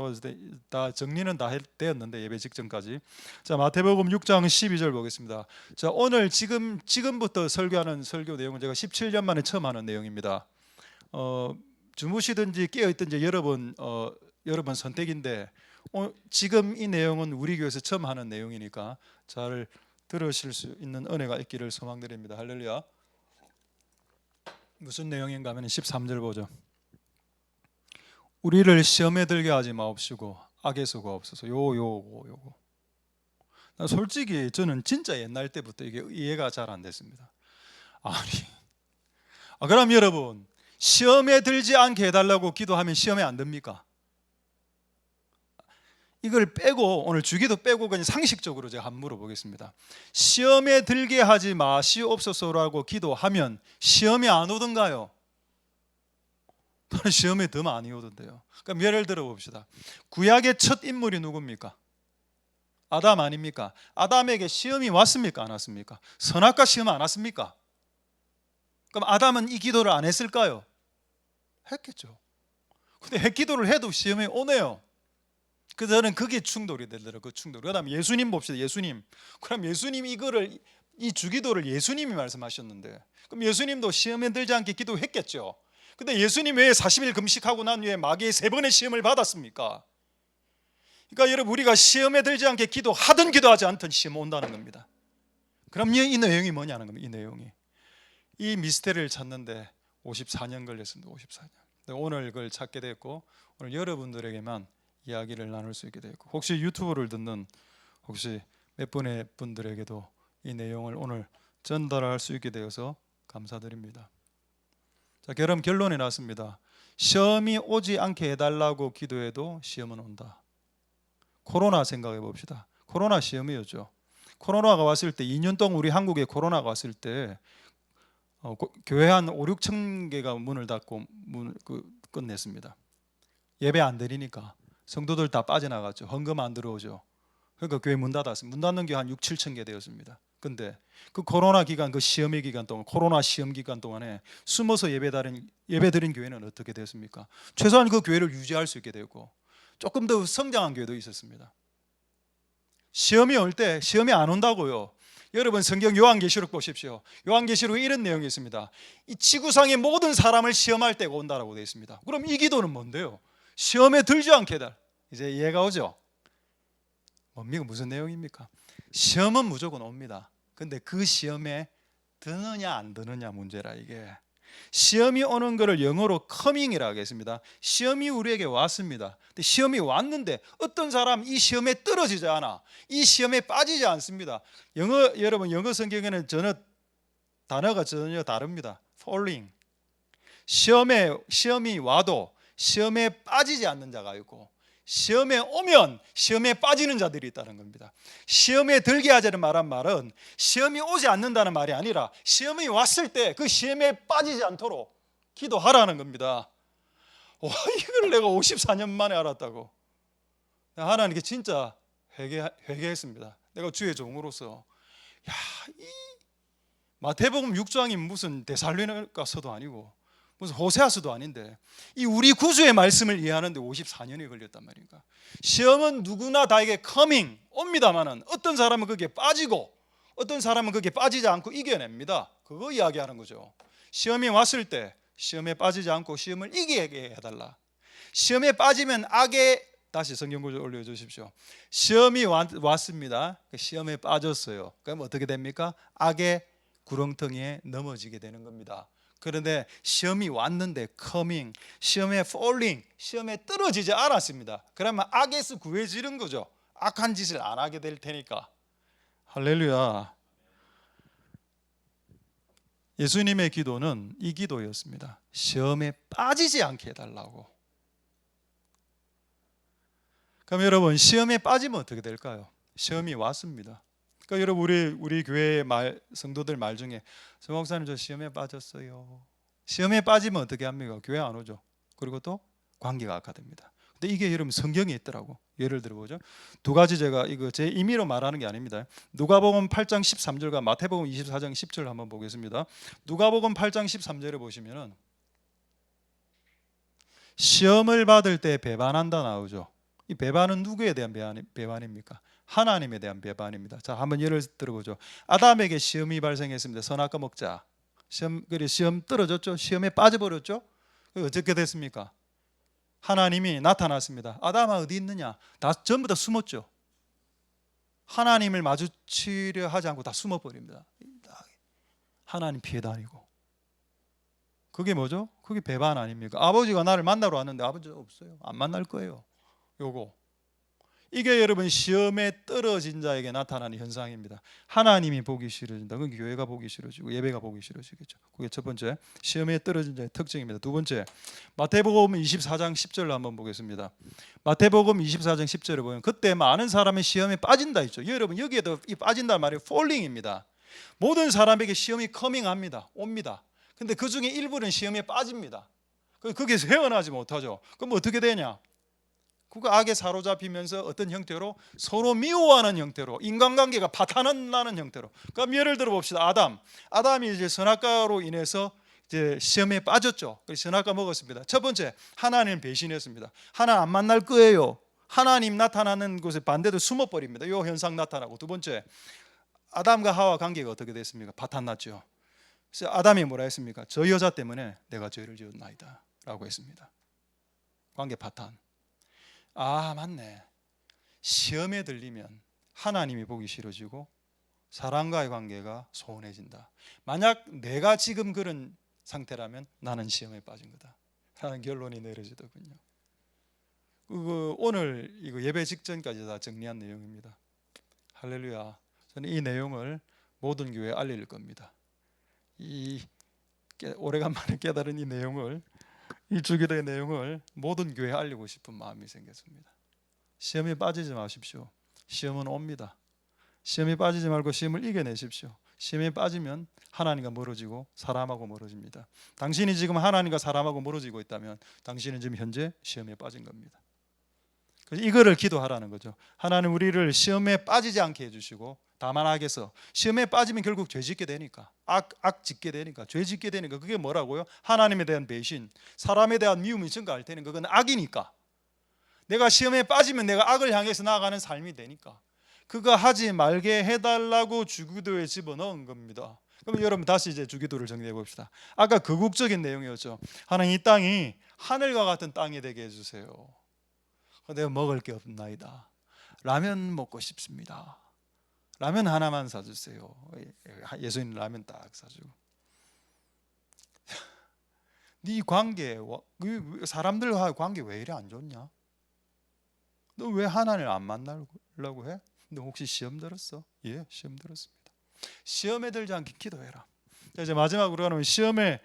다 정리는 다 되었는데, 예배 직전까지. 자, 마태복음 6장 12절 보겠습니다. 자, 오늘 지금부터 설교하는 설교 내용은 제가 17년 만에 처음 하는 내용입니다. 주무시든지 깨어 있든지 여러분 선택인데, 지금 이 내용은 우리 교회에서 처음 하는 내용이니까 잘 들으실 수 있는 은혜가 있기를 소망드립니다. 할렐루야. 무슨 내용인가 하면 13절 보죠. 우리를 시험에 들게 하지 마옵시고 악에서 구하옵소서. 요거. 솔직히 저는 진짜 옛날 때부터 이게 이해가 잘 안 됐습니다. 그럼 여러분, 시험에 들지 않게 해달라고 기도하면 시험에 안 듭니까? 이걸 빼고, 오늘 주기도 빼고 그냥 상식적으로 제가 한번 물어보겠습니다. 시험에 들게 하지 마시옵소서라고 기도하면 시험이 안 오던가요? 시험에 더 많이 오던데요. 그럼 예를 들어 봅시다. 구약의 첫 인물이 누굽니까? 아담 아닙니까? 아담에게 시험이 왔습니까? 안 왔습니까? 선악과 시험 안 왔습니까? 그럼 아담은 이 기도를 안 했을까요? 했겠죠. 근데 기도를 해도 시험이 오네요. 그래서 저는 그게 충돌이 되더라고요. 그 충돌. 그다음 예수님 봅시다. 예수님. 그럼 예수님 이 주기도를 예수님이 말씀하셨는데, 그럼 예수님도 시험에 들지 않게 기도했겠죠. 근데 예수님 왜 40일 금식하고 난 후에 마귀의 3번의 시험을 받았습니까? 그러니까 여러분, 우리가 시험에 들지 않게 기도하든 기도하지 않든 시험 온다는 겁니다. 그럼 이 내용이 뭐냐는 겁니다. 이 내용이. 이 미스테리를 찾는데 54년 걸렸습니다. 54년. 오늘 그걸 찾게 됐고, 오늘 여러분들에게만 이야기를 나눌 수 있게 됐고, 혹시 유튜브를 듣는 혹시 몇 분의 분들에게도 이 내용을 오늘 전달할 수 있게 되어서 감사드립니다. 자, 그럼 결론이 났습니다. 시험이 오지 않게 해달라고 기도해도 시험은 온다. 코로나 생각해 봅시다. 코로나 시험이었죠. 코로나가 왔을 때, 2년 동안 우리 한국에 코로나가 왔을 때 교회 한 5, 6천 개가 문을 닫고 끝냈습니다. 예배 안 드리니까. 성도들 다 빠져나갔죠. 헌금 안 들어오죠. 그러니까 교회 문 닫았습니다. 문 닫는 게 한 6, 7천 개 되었습니다. 근데 그 코로나 기간, 그 시험의 기간 동안, 코로나 시험 기간 동안에 숨어서 예배드린 교회는 어떻게 됐습니까? 최소한 그 교회를 유지할 수 있게 되고 조금 더 성장한 교회도 있었습니다. 시험이 올 때 시험이 안 온다고요. 여러분 성경 요한계시록 보십시오. 요한계시록에 이런 내용이 있습니다. 이 지구상의 모든 사람을 시험할 때가 온다라고 되어 있습니다. 그럼 이 기도는 뭔데요? 시험에 들지 않게 해달. 이제 이해가 오죠? 뭡니까? 무슨 내용입니까? 시험은 무조건 옵니다. 근데 그 시험에 드느냐 안 드느냐 문제라. 이게 시험이 오는 것을 영어로 coming이라고 하겠습니다. 시험이 우리에게 왔습니다. 근데 시험이 왔는데 어떤 사람 이 시험에 떨어지지 않아, 이 시험에 빠지지 않습니다. 여러분 영어 성경에는 단어가 전혀 다릅니다. falling, 시험이 와도 시험에 빠지지 않는 자가 있고, 시험에 오면 시험에 빠지는 자들이 있다는 겁니다. 시험에 들게 하자는 말은 시험이 오지 않는다는 말이 아니라 시험이 왔을 때 그 시험에 빠지지 않도록 기도하라는 겁니다. 와, 이걸 내가 54년 만에 알았다고. 하나님께 진짜 회개했습니다. 내가 주의 종으로서. 야, 이 마태복음 6장이 무슨 데살로니가서도 아니고 무슨 호세아서도 아닌데 이 우리 구주의 말씀을 이해하는데 54년이 걸렸단 말인가. 시험은 누구나 다에게 coming 옵니다만은 어떤 사람은 거기에 빠지고 어떤 사람은 거기에 빠지지 않고 이겨냅니다. 그거 이야기하는 거죠. 시험이 왔을 때 시험에 빠지지 않고 시험을 이기게 해달라. 시험에 빠지면 악의, 다시 성경 구절 올려주십시오. 시험이 왔습니다. 시험에 빠졌어요. 그럼 어떻게 됩니까? 악의 구렁텅이에 넘어지게 되는 겁니다. 그런데 시험이 왔는데 coming, 시험에 falling, 시험에 떨어지지 않았습니다. 그러면 악에서 구해지는 거죠. 악한 짓을 안 하게 될 테니까. 할렐루야. 예수님의 기도는 이 기도였습니다. 시험에 빠지지 않게 해달라고. 그럼 여러분 시험에 빠지면 어떻게 될까요? 시험이 왔습니다. 그러니까 여러분 우리 교회 성도들 말 중에 서 목사님 저 시험에 빠졌어요. 시험에 빠지면 어떻게 합니까? 교회 안 오죠. 그리고 또 관계가 악화됩니다. 근데 이게 여러분 성경에 있더라고. 예를 들어 보죠. 두 가지 제가 이거 제 임의로 말하는 게 아닙니다. 누가복음 8장 13절과 마태복음 24장 10절 한번 보겠습니다. 누가복음 8장 13절에 보시면은 시험을 받을 때 배반한다 나오죠. 이 배반은 누구에 대한 배반입니까? 하나님에 대한 배반입니다. 자, 한번 예를 들어보죠. 아담에게 시험이 발생했습니다. 선악과 먹자. 시험 떨어졌죠. 시험에 빠져버렸죠. 어떻게 됐습니까? 하나님이 나타났습니다. 아담아 어디 있느냐? 다 전부 다 숨었죠. 하나님을 마주치려 하지 않고 다 숨어버립니다. 하나님 피해 다니고. 그게 뭐죠? 그게 배반 아닙니까? 아버지가 나를 만나러 왔는데 아버지 없어요. 안 만날 거예요. 요거. 이게 여러분 시험에 떨어진 자에게 나타나는 현상입니다. 하나님이 보기 싫어진다. 그건 교회가 보기 싫어지고 예배가 보기 싫어지겠죠. 그게 첫 번째 시험에 떨어진 자의 특징입니다. 두 번째 마태복음 24장 10절을 한번 보겠습니다. 마태복음 24장 10절을 보면 그때 많은 사람이 시험에 빠진다 했죠. 여러분 여기에도 이 빠진다는 말이 falling입니다. 모든 사람에게 시험이 coming합니다. 옵니다. 근데 그 중에 일부는 시험에 빠집니다. 거기서 헤어나지 못하죠. 그럼 어떻게 되냐? 그거 악에 사로잡히면서 어떤 형태로 서로 미워하는 형태로 인간관계가 파탄나는 형태로. 그럼 예를 들어 봅시다. 아담이 이제 선악과로 인해서 이제 시험에 빠졌죠. 그래서 선악과 먹었습니다. 첫 번째 하나님 배신했습니다. 하나님 안 만날 거예요. 하나님 나타나는 곳에 반대로 숨어버립니다. 이 현상 나타나고 두 번째 아담과 하와 관계가 어떻게 됐습니까? 파탄났죠. 그래서 아담이 뭐라 했습니까? 저 여자 때문에 내가 죄를 지었나이다 라고 했습니다. 관계 파탄. 아 맞네. 시험에 들리면 하나님이 보기 싫어지고 사람과의 관계가 소원해진다. 만약 내가 지금 그런 상태라면 나는 시험에 빠진 거다 라는 결론이 내려지더군요. 오늘 이거 예배 직전까지 다 정리한 내용입니다. 할렐루야. 저는 이 내용을 모든 교회에 알릴 겁니다. 이 오래간만에 깨달은 이 내용을, 이 주기도의 내용을 모든 교회에 알리고 싶은 마음이 생겼습니다. 시험에 빠지지 마십시오. 시험은 옵니다. 시험에 빠지지 말고 시험을 이겨내십시오. 시험에 빠지면 하나님과 멀어지고 사람하고 멀어집니다. 당신이 지금 하나님과 사람하고 멀어지고 있다면 당신은 지금 현재 시험에 빠진 겁니다. 그래서 이거를 기도하라는 거죠. 하나님 우리를 시험에 빠지지 않게 해주시고, 다만 악에서, 시험에 빠지면 결국 죄 짓게 되니까, 악 짓게 되니까, 죄 짓게 되니까, 그게 뭐라고요? 하나님에 대한 배신, 사람에 대한 미움이 증가할 테니까 그건 악이니까, 내가 시험에 빠지면 내가 악을 향해서 나아가는 삶이 되니까 그거 하지 말게 해달라고 주기도에 집어넣은 겁니다. 그럼 여러분 다시 이제 주기도를 정리해 봅시다. 아까 극국적인 내용이었죠. 하나님 이 땅이 하늘과 같은 땅이 되게 해주세요. 내가 먹을 게 없나이다. 라면 먹고 싶습니다. 라면 하나만 사주세요. 예수님 라면 딱 사주고. 네 관계, 사람들과 관계 왜 이래 안 좋냐? 너 왜 하나님을 안 만나려고 해? 너 혹시 시험 들었어? 예, 시험 들었습니다. 시험에 들지 않게 기도해라. 이제 마지막으로 하면 시험에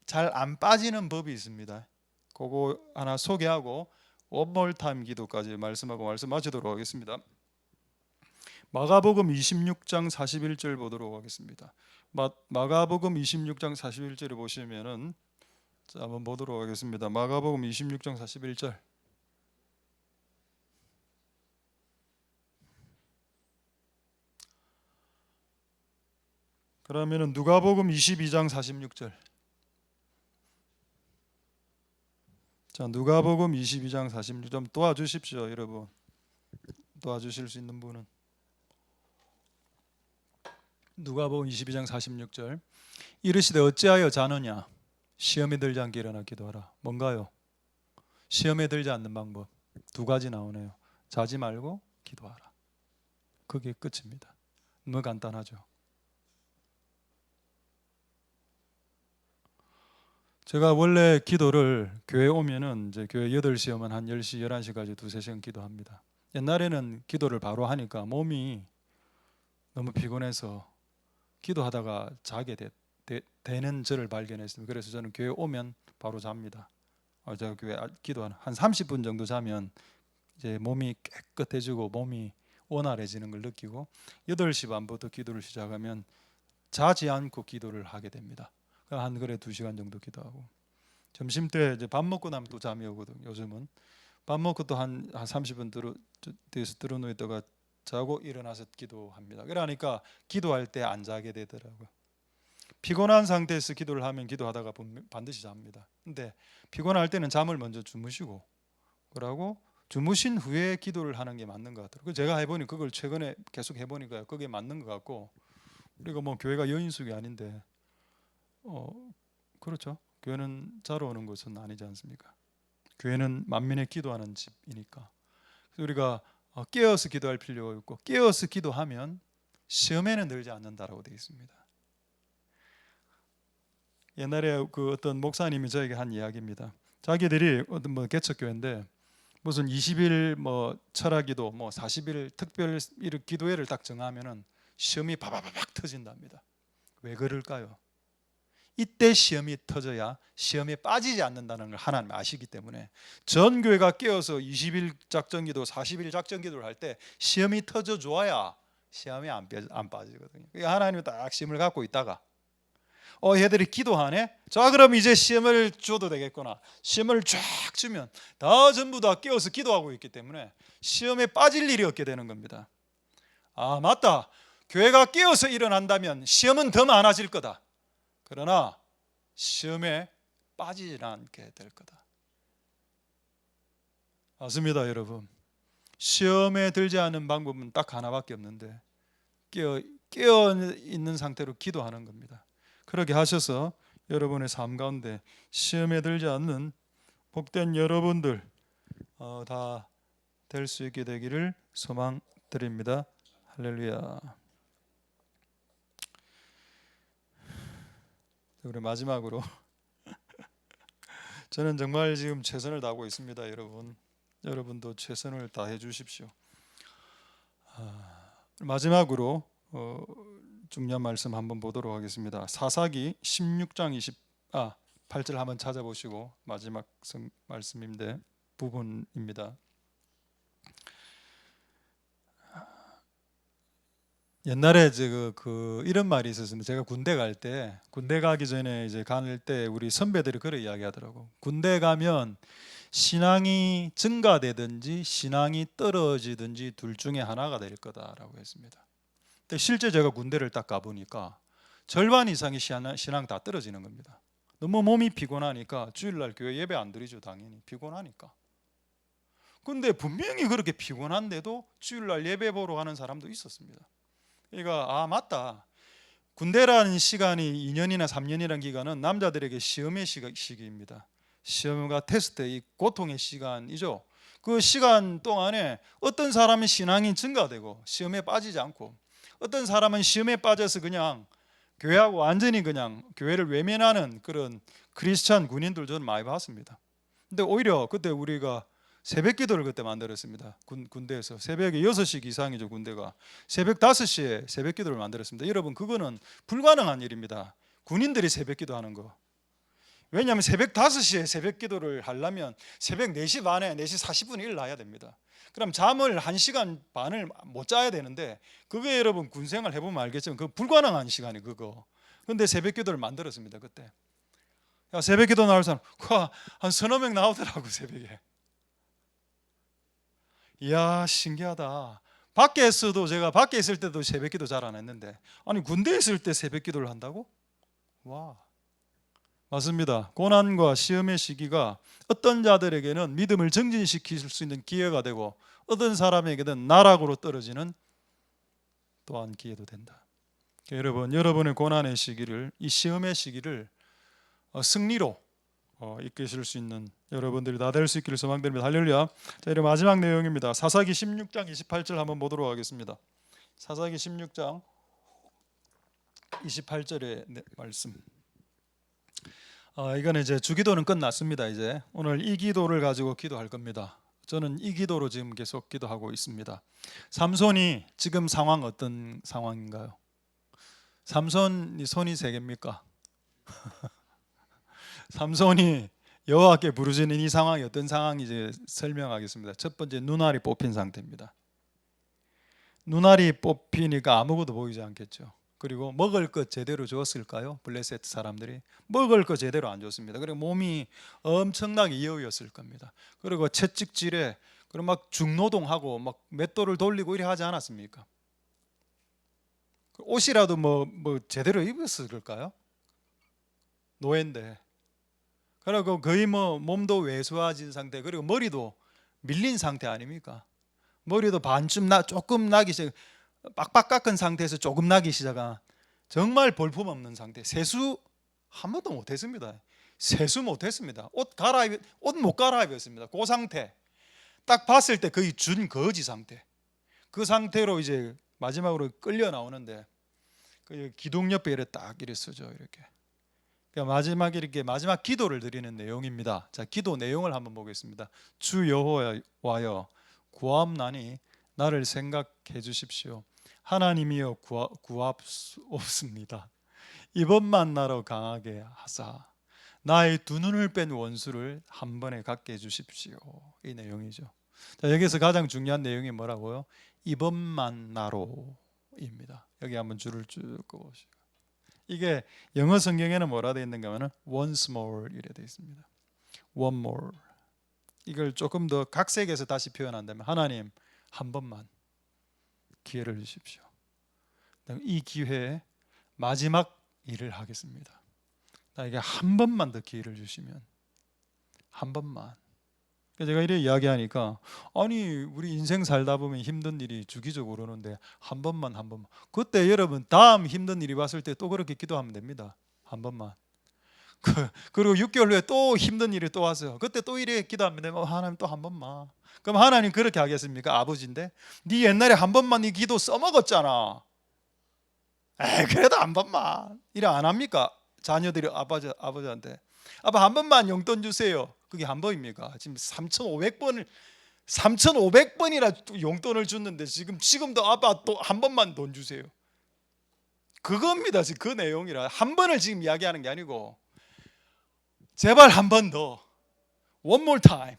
잘 안 빠지는 법이 있습니다. 그거 하나 소개하고 원몰 타임 기도까지 말씀하고 말씀 마치도록 하겠습니다. 마가복음 26장 41절 보도록 하겠습니다. 마가복음 26장 41절을 보시면은, 자, 한번 보도록 하겠습니다. 마가복음 26장 41절. 그러면은 누가복음 22장 46절. 자, 누가복음 22장 46절 좀 도와주십시오, 여러분. 도와주실 수 있는 분은. 누가복음 22장 46절. 이르시되 어찌하여 자느냐? 시험에 들지 않게 일어나 기도하라. 뭔가요? 시험에 들지 않는 방법 두 가지 나오네요. 자지 말고 기도하라. 그게 끝입니다. 너무 간단하죠. 제가 원래 기도를 교회 오면은 이제 교회 8시 오면 한 10시, 11시까지 2-3시간 기도합니다. 옛날에는 기도를 바로 하니까 몸이 너무 피곤해서 기도하다가 자게 되는 저를 발견했습니다. 그래서 저는 교회 오면 바로 잡니다. 제가 교회 기도 한 30분 정도 자면 이제 몸이 깨끗해지고 몸이 원활해지는 걸 느끼고 8시 반부터 기도를 시작하면 자지 않고 기도를 하게 됩니다. 한 그래 2시간 정도 기도하고 점심 때 이제 밥 먹고 나면 또 잠이 오거든요. 요즘은 밥 먹고 또 한 30분 뒤에서 들어누웠다가 자고 일어나서 기도합니다. 그러니까 기도할 때 안 자게 되더라고요. 피곤한 상태에서 기도를 하면 기도하다가 반드시 잡니다. 근데 피곤할 때는 잠을 먼저 주무시고 그러고 주무신 후에 기도를 하는 게 맞는 것 같더라고요. 제가 해보니 그걸 최근에 계속 해보니까 그게 맞는 것 같고, 우리가 뭐 교회가 여인숙이 아닌데 그렇죠. 교회는 자러 오는 곳은 아니지 않습니까? 교회는 만민의 기도하는 집이니까. 그래서 우리가 깨어서 기도할 필요가 있고, 깨어서 기도하면 시험에는 들지 않는다라고 되어 있습니다. 옛날에 그 어떤 목사님이 저에게 한 이야기입니다. 자기들이 어떤 뭐 개척교회인데 무슨 20일 뭐 철학기도, 뭐 40일 특별 기도회를 딱 정하면은 시험이 바바바박 터진답니다. 왜 그럴까요? 이때 시험이 터져야 시험에 빠지지 않는다는 걸 하나님 아시기 때문에 전 교회가 깨어서 20일 작전기도, 40일 작전기도를 할 때 시험이 터져 줘야 시험에 안 빠지거든요. 하나님은 딱 시험을 갖고 있다가 얘들이 기도하네? 자, 그럼 이제 시험을 줘도 되겠구나. 시험을 쫙 주면 다 전부 다 깨어서 기도하고 있기 때문에 시험에 빠질 일이 없게 되는 겁니다. 아, 맞다. 교회가 깨어서 일어난다면 시험은 더 많아질 거다. 그러나 시험에 빠지지 않게 될 거다. 맞습니다, 여러분. 시험에 들지 않는 방법은 딱 하나밖에 없는데 깨어 있는 상태로 기도하는 겁니다. 그렇게 하셔서 여러분의 삶 가운데 시험에 들지 않는 복된 여러분들 다 될 수 있게 되기를 소망드립니다. 할렐루야. 우리 마지막으로 저는 정말 지금 최선을 다하고 있습니다, 여러분. 여러분도 최선을 다해 주십시오. 마지막으로 중요한 말씀 한번 보도록 하겠습니다. 사사기 16장 8절 한번 찾아보시고 마지막 말씀인데 부분입니다. 옛날에 이런 말이 있었습니다. 제가 군대 가기 전에 이제 갈 때 우리 선배들이 그런 이야기 하더라고. 군대 가면 신앙이 증가되든지 신앙이 떨어지든지 둘 중에 하나가 될 거다라고 했습니다. 근데 실제 제가 군대를 딱 가보니까 절반 이상의 신앙 다 떨어지는 겁니다. 너무 몸이 피곤하니까 주일날 교회 예배 안 드리죠. 당연히 피곤하니까. 근데 분명히 그렇게 피곤한데도 주일날 예배 보러 가는 사람도 있었습니다. 그러니까 맞다. 군대라는 시간이 2년이나 3년이라는 기간은 남자들에게 시험의 시기입니다. 시험과 테스트, 이 고통의 시간이죠. 그 시간 동안에 어떤 사람은 신앙이 증가되고 시험에 빠지지 않고, 어떤 사람은 시험에 빠져서 그냥 교회하고 완전히 그냥 교회를 외면하는 그런 크리스찬 군인들 저는 많이 봤습니다. 근데 오히려 그때 우리가 새벽 기도를 그때 만들었습니다. 군대에서 새벽에 6시 이상이죠. 군대가 새벽 5시에 새벽 기도를 만들었습니다. 여러분, 그거는 불가능한 일입니다. 군인들이 새벽 기도하는 거. 왜냐하면 새벽 5시에 새벽 기도를 하려면 새벽 4시 반에 4시 40분에 일어나야 됩니다. 그럼 잠을 1시간 반을 못 자야 되는데, 그게 여러분 군생활 해보면 알겠지만 그 불가능한 시간이 그거. 근데 새벽 기도를 만들었습니다. 그때 새벽 기도 나올 사람 한 서너 명 나오더라고, 새벽에. 이야, 신기하다. 밖에서도, 제가 밖에 있을 때도 새벽 기도 잘 안 했는데, 아니 군대에 있을 때 새벽 기도를 한다고? 와, 맞습니다. 고난과 시험의 시기가 어떤 자들에게는 믿음을 정진시킬 수 있는 기회가 되고, 어떤 사람에게는 나락으로 떨어지는 또한 기회도 된다. 여러분, 여러분의 고난의 시기를, 이 시험의 시기를 승리로 이끄실 수 있는 여러분들이 다 될 수 있기를 소망드립니다. 할렐루야. 자, 이제 마지막 내용입니다. 사사기 16장 28절 한번 보도록 하겠습니다. 사사기 16장 28절의 말씀. 이거는 이제 주기도는 끝났습니다. 이제 오늘 이 기도를 가지고 기도할 겁니다. 저는 이 기도로 지금 계속 기도하고 있습니다. 삼손이 지금 상황 어떤 상황인가요? 삼손이 손이 세 개입니까? 삼손이 여호와께 부르짖는 이 상황이 어떤 상황인지 설명하겠습니다. 첫 번째, 눈알이 뽑힌 상태입니다. 눈알이 뽑히니까 아무것도 보이지 않겠죠. 그리고 먹을 것 제대로 줬을까요? 블레셋 사람들이 먹을 것 제대로 안 줬습니다. 그리고 몸이 엄청나게 여우였을 겁니다. 그리고 채찍질에 그리고 막 중노동하고 막 맷돌을 돌리고 이래 하지 않았습니까? 옷이라도 뭐 제대로 입었을까요? 노예인데. 그리고 거의 뭐 몸도 왜소해진 상태, 그리고 머리도 밀린 상태 아닙니까? 머리도 반쯤 조금 나기 시작, 빡빡 깎은 상태에서 조금 나기 시작한 정말 볼품없는 상태. 세수 한 번도 못했습니다. 세수 못했습니다. 옷 못 갈아입었습니다. 그 상태. 딱 봤을 때 거의 준 거지 상태. 그 상태로 이제 마지막으로 끌려 나오는데, 그 기둥 옆에 이렇게 딱 이렇게 서죠. 이렇게. 그러니까 마지막에 이렇게 마지막 기도를 드리는 내용입니다. 자, 기도 내용을 한번 보겠습니다. 주 여호와여, 구하옵나니 나를 생각해 주십시오. 하나님이여, 구하옵습니다. 이번만 나로 강하게 하사 나의 두 눈을 뺀 원수를 한 번에 갖게 해 주십시오. 이 내용이죠. 자, 여기서 가장 중요한 내용이 뭐라고요? 이번만 나로입니다. 여기 한번 줄을 쭉 그어보시고, 이게 영어 성경에는 뭐라 되어 있는가 하면 once more 이래 되어 있습니다. one more. 이걸 조금 더 각색해서 다시 표현한다면, 하나님 한 번만 기회를 주십시오. 이 기회에 마지막 일을 하겠습니다. 나에게 한 번만 더 기회를 주시면, 한 번만. 제가 이래 이야기하니까, 아니 우리 인생 살다 보면 힘든 일이 주기적으로 오는데 한 번만. 그때 여러분 다음 힘든 일이 왔을 때 또 그렇게 기도하면 됩니다. 한 번만. 그리고 6개월 후에 또 힘든 일이 또 왔어요. 그때 또 이래 기도하면 되면, 하나님 또 한 번만. 그럼 하나님 그렇게 하겠습니까? 아버지인데 네 옛날에 한 번만 네 기도 써먹었잖아. 그래도 한 번만 이래 안 합니까? 자녀들이 아버지한테, 아빠 한 번만 용돈 주세요. 그게 한 번입니까? 지금 3,500번이나 용돈을 줬는데 지금도 아빠 또 한 번만 돈 주세요. 그겁니다. 지금 그 내용이라. 한 번을 지금 이야기하는 게 아니고, 제발 한 번 더, one more time.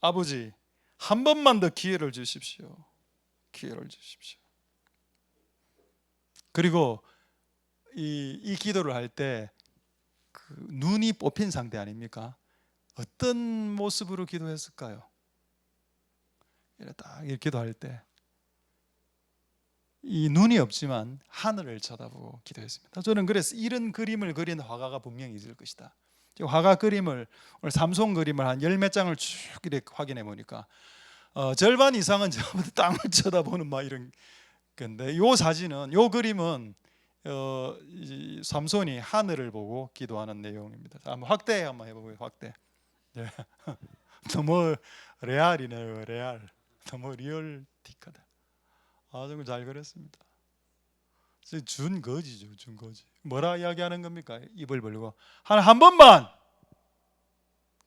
아버지 한 번만 더 기회를 주십시오. 기회를 주십시오. 그리고 이 기도를 할 때 그 눈이 뽑힌 상태 아닙니까? 어떤 모습으로 기도했을까요? 이렇게 기도할 때 이 눈이 없지만 하늘을 쳐다보고 기도했습니다. 저는 그래서 이런 그림을 그린 화가가 분명히 있을 것이다. 화가 그림을 오늘 삼손 그림을 한 열 몇 장을 쭉 이렇게 확인해 보니까 절반 이상은 전부 땅을 쳐다보는 막 이런 건데, 요 사진은, 요 그림은 이 삼손이 하늘을 보고 기도하는 내용입니다. 한번 확대 한번 해보고요. 확대. 네. 너무 레알이네요. 레알. 너무 리얼틱하다. 정말 잘 그렸습니다. 준 거지죠. 준 거지. 뭐라 이야기하는 겁니까? 입을 벌리고 한 번만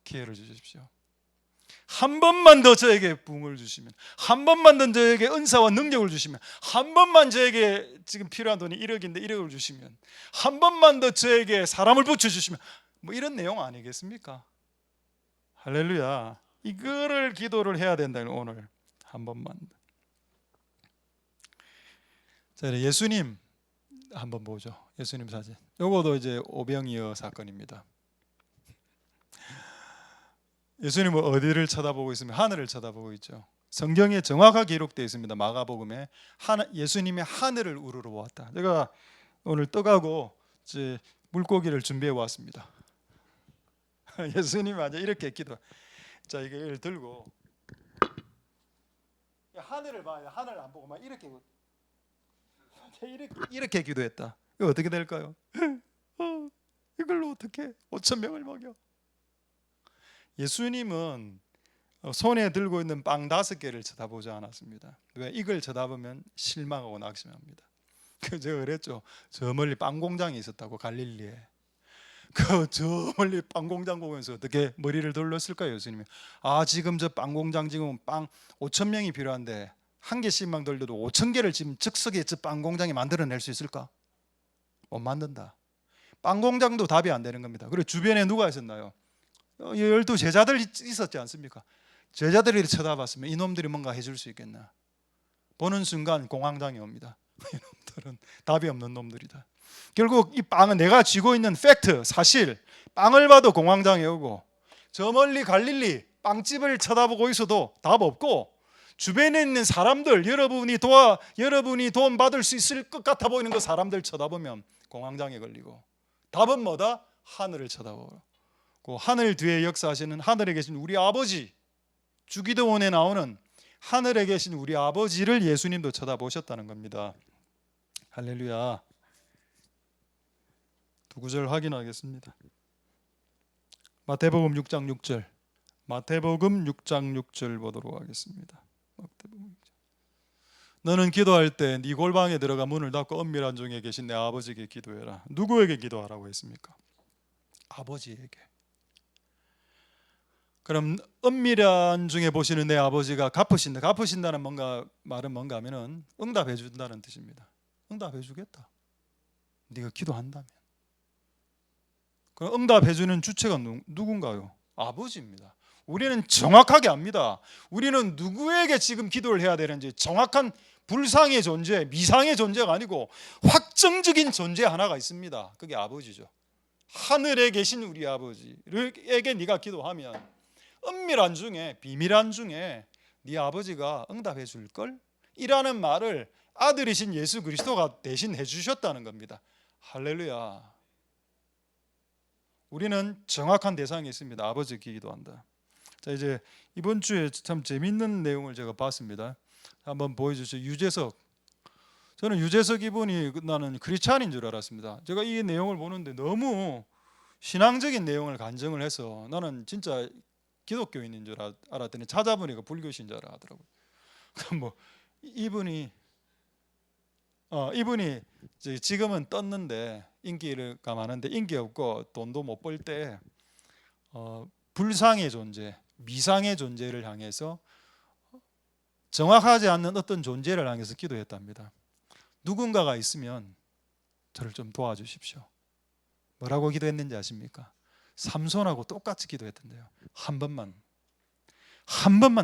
기회를 주십시오. 한 번만 더 저에게 부흥을 주시면, 한 번만 더 저에게 은사와 능력을 주시면, 한 번만 저에게 지금 필요한 돈이 1억인데 1억을 주시면, 한 번만 더 저에게 사람을 붙여주시면, 뭐 이런 내용 아니겠습니까? 할렐루야. 이거를 기도를 해야 된다. 오늘 한 번만. 자, 예수님 한번 보죠. 예수님 사진. 요거도 이제 오병이어 사건입니다. 예수님은 어디를 쳐다보고 있으면 하늘을 쳐다보고 있죠. 성경에 정확하게 기록되어 있습니다. 마가복음에 예수님이 하늘을 우러러 보았다. 제가 오늘 떡하고 이제 물고기를 준비해 왔습니다. 예수님이 아주 이렇게 기도. 자, 이걸 들고 하늘을 봐요. 하늘을 안 보고 막 이렇게 기도했다. 이거 어떻게 될까요? 이걸로 어떻게 5천 명을 먹여? 예수님은 손에 들고 있는 빵 5개를 쳐다보지 않았습니다. 왜? 이걸 쳐다보면 실망하고 낙심합니다. 제가 그랬죠. 저 멀리 빵 공장이 있었다고, 갈릴리에. 저 멀리 빵 공장 보면서 어떻게 머리를 돌렸을까요? 예수님이 지금 저 빵 공장 지금 빵 5천 명이 필요한데 한 개씩만 돌려도 5천 개를 지금 즉석에 저 빵 공장이 만들어낼 수 있을까? 못 만든다. 빵 공장도 답이 안 되는 겁니다. 그리고 주변에 누가 있었나요? 12 제자들 있었지 않습니까? 제자들이 쳐다봤으면 이놈들이 뭔가 해줄 수 있겠나? 보는 순간 공황장애 옵니다. 이놈들은 답이 없는 놈들이다. 결국 이 빵은 내가 쥐고 있는 팩트, 사실, 빵을 봐도 공황장애 오고, 저 멀리 갈릴리 빵집을 쳐다보고 있어도 답 없고, 주변에 있는 사람들, 여러분이 돈 받을 수 있을 것 같아 보이는 그 사람들 쳐다보면 공황장애 걸리고, 답은 뭐다? 하늘을 쳐다보고, 하늘 뒤에 역사하시는 하늘에 계신 우리 아버지, 주기도원에 나오는 하늘에 계신 우리 아버지를 예수님도 쳐다보셨다는 겁니다. 할렐루야. 두 구절 확인하겠습니다. 마태복음 6장 6절. 마태복음 6장 6절 보도록 하겠습니다. 마태복음 6장. 너는 기도할 때 네 골방에 들어가 문을 닫고 은밀한 중에 계신 내 아버지에게 기도해라. 누구에게 기도하라고 했습니까? 아버지에게. 그럼 은밀한 중에 보시는 내 아버지가 갚으신다는 말은 뭔가 하면은 응답해 준다는 뜻입니다. 응답해 주겠다. 네가 기도한다면. 그럼 응답해 주는 주체가 누군가요? 아버지입니다. 우리는 정확하게 압니다. 우리는 누구에게 지금 기도를 해야 되는지 정확한 불상의 존재, 미상의 존재가 아니고 확정적인 존재 하나가 있습니다. 그게 아버지죠. 하늘에 계신 우리 아버지에게 네가 기도하면 은밀한 중에, 비밀한 중에 네 아버지가 응답해 줄걸? 이라는 말을 아들이신 예수 그리스도가 대신 해주셨다는 겁니다. 할렐루야. 우리는 정확한 대상이 있습니다. 아버지께 기도한다. 자, 이제 이번 주에 참 재밌는 내용을 제가 봤습니다. 한번 보여주시죠. 유재석. 저는 유재석 이분이 나는 크리스찬인 줄 알았습니다. 제가 이 내용을 보는데 너무 신앙적인 내용을 간증을 해서 나는 진짜 기독교인인 줄 알았더니 찾아보니까 불교신 줄 알았더라고요. 뭐 이분이 지금은 떴는데 인기가 많은데 인기 없고 돈도 못 벌 때 불상의 존재, 미상의 존재를 향해서 정확하지 않는 어떤 존재를 향해서 기도했답니다. 누군가가 있으면 저를 좀 도와주십시오. 뭐라고 기도했는지 아십니까? 삼손하고 똑같이 기도했던데요. 한 번만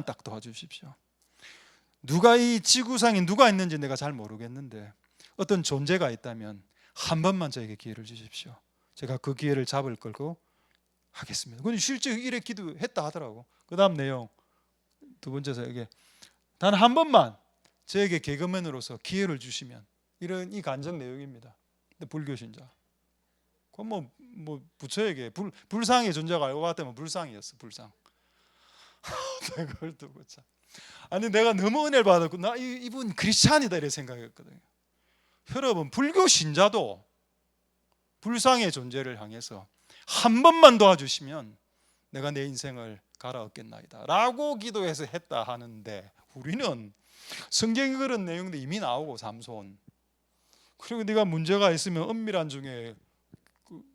딱 도와주십시오. 이 지구상에 누가 있는지 내가 잘 모르겠는데 어떤 존재가 있다면 한 번만 저에게 기회를 주십시오. 제가 그 기회를 잡을 거고 하겠습니다. 근데 실제 이래 기도했다 하더라고. 그 다음 내용 두 번째서 이게 단 한 번만 저에게 개그맨으로서 기회를 주시면, 이런 이 간증 내용입니다. 근데 불교 신자, 그건 뭐 부처에게 불상의 존재가 알고 봤다면 불상이었어. 불상. 그걸 두고 참. 아니 내가 너무 은혜를 받았고 나 이분 크리스찬이다 이래 생각했거든요. 여러분 불교 신자도 불상의 존재를 향해서 한 번만 도와주시면 내가 내 인생을 갈아엎겠나이다 라고 기도해서 했다 하는데, 우리는 성경에 그런 내용도 이미 나오고 삼손, 그리고 네가 문제가 있으면 은밀한 중에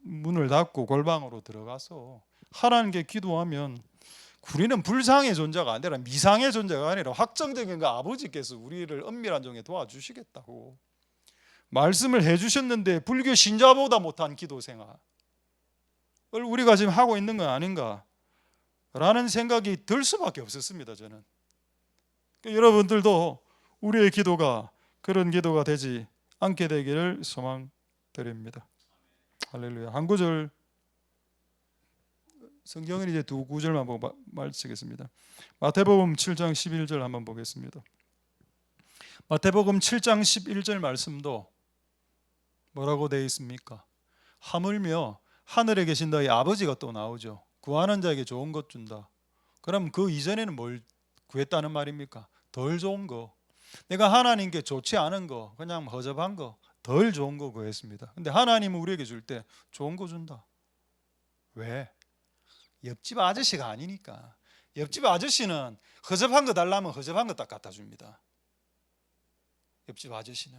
문을 닫고 골방으로 들어가서 하나님께 기도하면, 우리는 불상의 존재가 아니라 미상의 존재가 아니라 확정적인 그 아버지께서 우리를 은밀한 중에 도와주시겠다고 말씀을 해주셨는데, 불교 신자보다 못한 기도 생활을 우리가 지금 하고 있는 건 아닌가 라는 생각이 들 수밖에 없었습니다. 저는. 그러니까 여러분들도 우리의 기도가 그런 기도가 되지 않게 되기를 소망드립니다. 할렐루야. 한 구절, 성경은 이제 두 구절만 보고 마치겠습니다. 마태복음 7장 11절 한번 보겠습니다. 마태복음 7장 11절 말씀도 뭐라고 되어 있습니까? 하물며 하늘에 계신 너희 아버지가 또 나오죠. 구하는 자에게 좋은 것 준다. 그럼 그 이전에는 뭘 구했다는 말입니까? 덜 좋은 거. 내가 하나님께 좋지 않은 거, 그냥 허접한 거, 덜 좋은 거 구했습니다. 근데 하나님은 우리에게 줄 때 좋은 거 준다. 왜? 옆집 아저씨가 아니니까. 옆집 아저씨는 허접한 거 달라면 허접한 거 딱 갖다 줍니다. 옆집 아저씨는.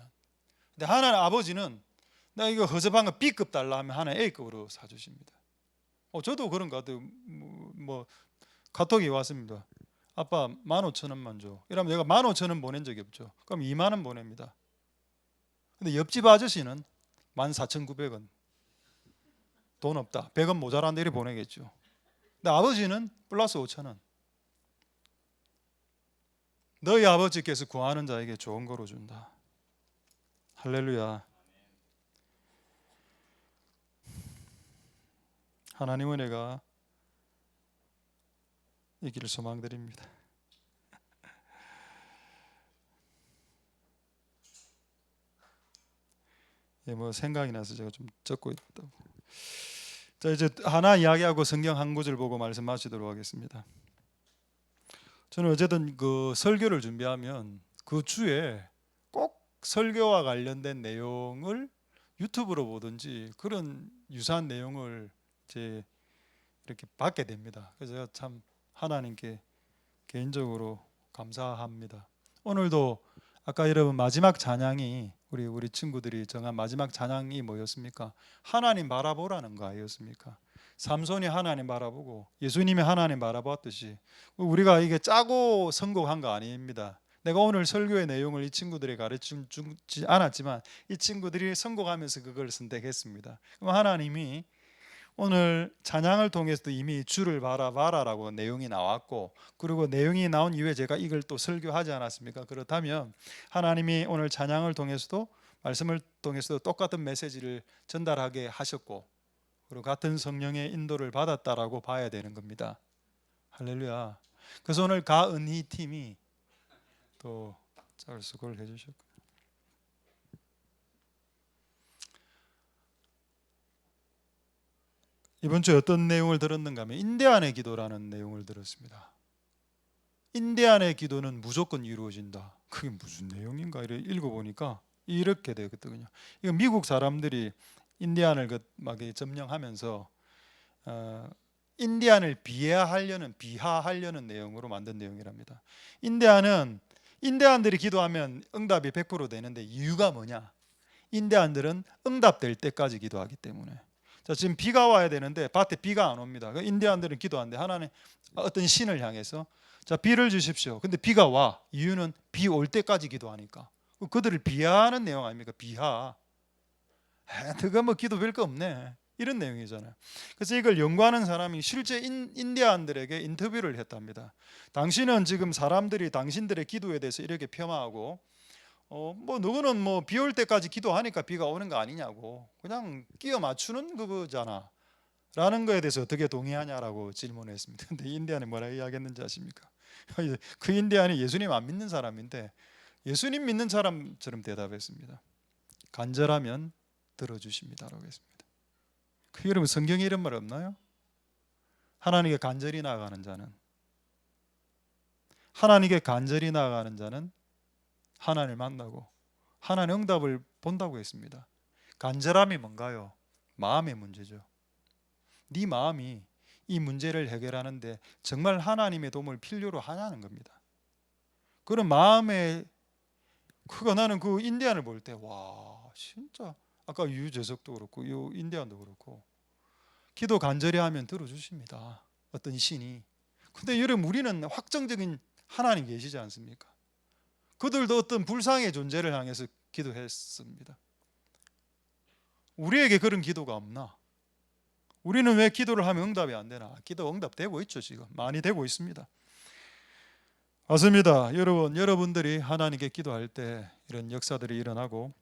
근데 하나님 아버지는 나 이거 허접한 거 B급 달라 하면 하나 A급으로 사주십니다. 저도 그런 것 같아요. 뭐 카톡이 왔습니다. 아빠 15,000원만 줘. 이러면 내가 15,000원 보낸 적이 없죠. 그럼 2만 원 보냅니다. 근데 옆집 아저씨는 14,900원. 돈 없다. 100원 모자란데 이렇게 보내겠죠. 근데 아버지는 플러스 5,000원. 너희 아버지께서 구하는 자에게 좋은 거로 준다. 할렐루야. 하나님 은혜가 있기를 소망드립니다. 뭐 생각이 나서 제가 좀 적고 있다. 자, 이제 하나 이야기하고 성경 한 구절 보고 말씀 마치도록 하겠습니다. 저는 어쨌든 그 설교를 준비하면 그 주에 꼭 설교와 관련된 내용을 유튜브로 보든지 그런 유사한 내용을 이제 이렇게 받게 됩니다. 그래서 제가 참 하나님께 개인적으로 감사합니다. 오늘도 아까 여러분 마지막 찬양이 우리 친구들이 정한 마지막 찬양이 뭐였습니까? 하나님 바라보라는 거 아니었습니까? 삼손이 하나님 바라보고 예수님이 하나님 바라보았듯이 우리가 이게 짜고 선곡한 거 아닙니다. 내가 오늘 설교의 내용을 이 친구들이 가르치지 않았지만 이 친구들이 선곡하면서 그걸 선택했습니다. 그럼 하나님이 오늘 찬양을 통해서도 이미 주를 바라봐라라고 내용이 나왔고, 그리고 내용이 나온 이후에 제가 이걸 또 설교하지 않았습니까? 그렇다면 하나님이 오늘 찬양을 통해서도 말씀을 통해서도 똑같은 메시지를 전달하게 하셨고, 그리고 같은 성령의 인도를 받았다라고 봐야 되는 겁니다. 할렐루야. 그래서 오늘 가은희 팀이 또 잘 수고를 해주셨고, 이번 주에 어떤 내용을 들었는가 하면 인대안의 기도라는 내용을 들었습니다. 인대안의 기도는 무조건 이루어진다. 그게 무슨 내용인가 이렇게 읽어보니까 이렇게 되거든요. 이거 미국 사람들이 인디안을 막 점령하면서 인디안을 비하하려는 내용으로 만든 내용이랍니다. 인디안들이 기도하면 응답이 100% 되는데 이유가 뭐냐? 인디안들은 응답될 때까지 기도하기 때문에. 자, 지금 비가 와야 되는데 밭에 비가 안 옵니다. 인디안들은 기도하는데 하나님 어떤 신을 향해서 자, 비를 주십시오. 근데 비가 와. 이유는 비 올 때까지 기도하니까. 그들을 비하하는 내용 아닙니까? 비하. 너가 뭐 기도 별거 없네. 이런 내용이잖아요. 그래서 이걸 연구하는 사람이 실제 인디안들에게 인터뷰를 했답니다. 당신은 지금 사람들이 당신들의 기도에 대해서 이렇게 폄하하고 뭐 누구는 뭐 비 올 때까지 기도하니까 비가 오는 거 아니냐고 그냥 끼워 맞추는 그거잖아. 라는 거에 대해서 어떻게 동의하냐라고 질문했습니다. 근데 인디안이 뭐라 이야기했는지 아십니까? 그 인디안이 예수님 안 믿는 사람인데 예수님 믿는 사람처럼 대답했습니다. 간절하면 들어주십니다라고 했습니다. 그 여러분 성경에 이런 말 없나요? 하나님께 간절히 나아가는 자는 하나님을 만나고 하나님의 응답을 본다고 했습니다. 간절함이 뭔가요? 마음의 문제죠. 네 마음이 이 문제를 해결하는데 정말 하나님의 도움을 필요로 하냐는 겁니다. 그런 마음에 나는 그 인디안을 볼 때 와 진짜 아까 유재석도 그렇고 이 인디안도 그렇고 기도 간절히 하면 들어주십니다. 어떤 신이. 근데 여러분 우리는 확정적인 하나님 계시지 않습니까? 그들도 어떤 불상의 존재를 향해서 기도했습니다. 우리에게 그런 기도가 없나? 우리는 왜 기도를 하면 응답이 안 되나? 기도 응답되고 있죠. 지금 많이 되고 있습니다. 맞습니다. 여러분들이 하나님께 기도할 때 이런 역사들이 일어나고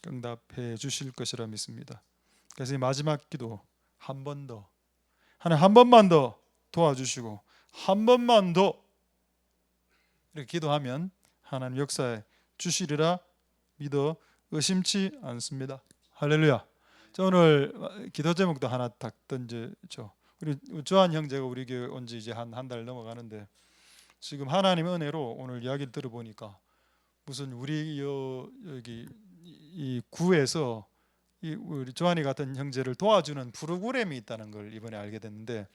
응답해 주실 것이라 믿습니다. 그래서 이 마지막 기도 한 번 더 하나님 한 번만 더 도와주시고 한 번만 더 이렇게 기도하면 하나님 역사해 주시리라 믿어 의심치 않습니다. 할렐루야. 자, 오늘 기도 제목도 하나 딱 던져죠. 우리 조한 형제가 우리 교회 온 지 이제 한 달 넘어가는데 지금 하나님의 은혜로 오늘 이야기를 들어보니까 무슨 우리 여기 이 구에서 우리 조한이 같은 형제를 도와주는 프로그램이 있다는 걸 이번에 알게 됐는데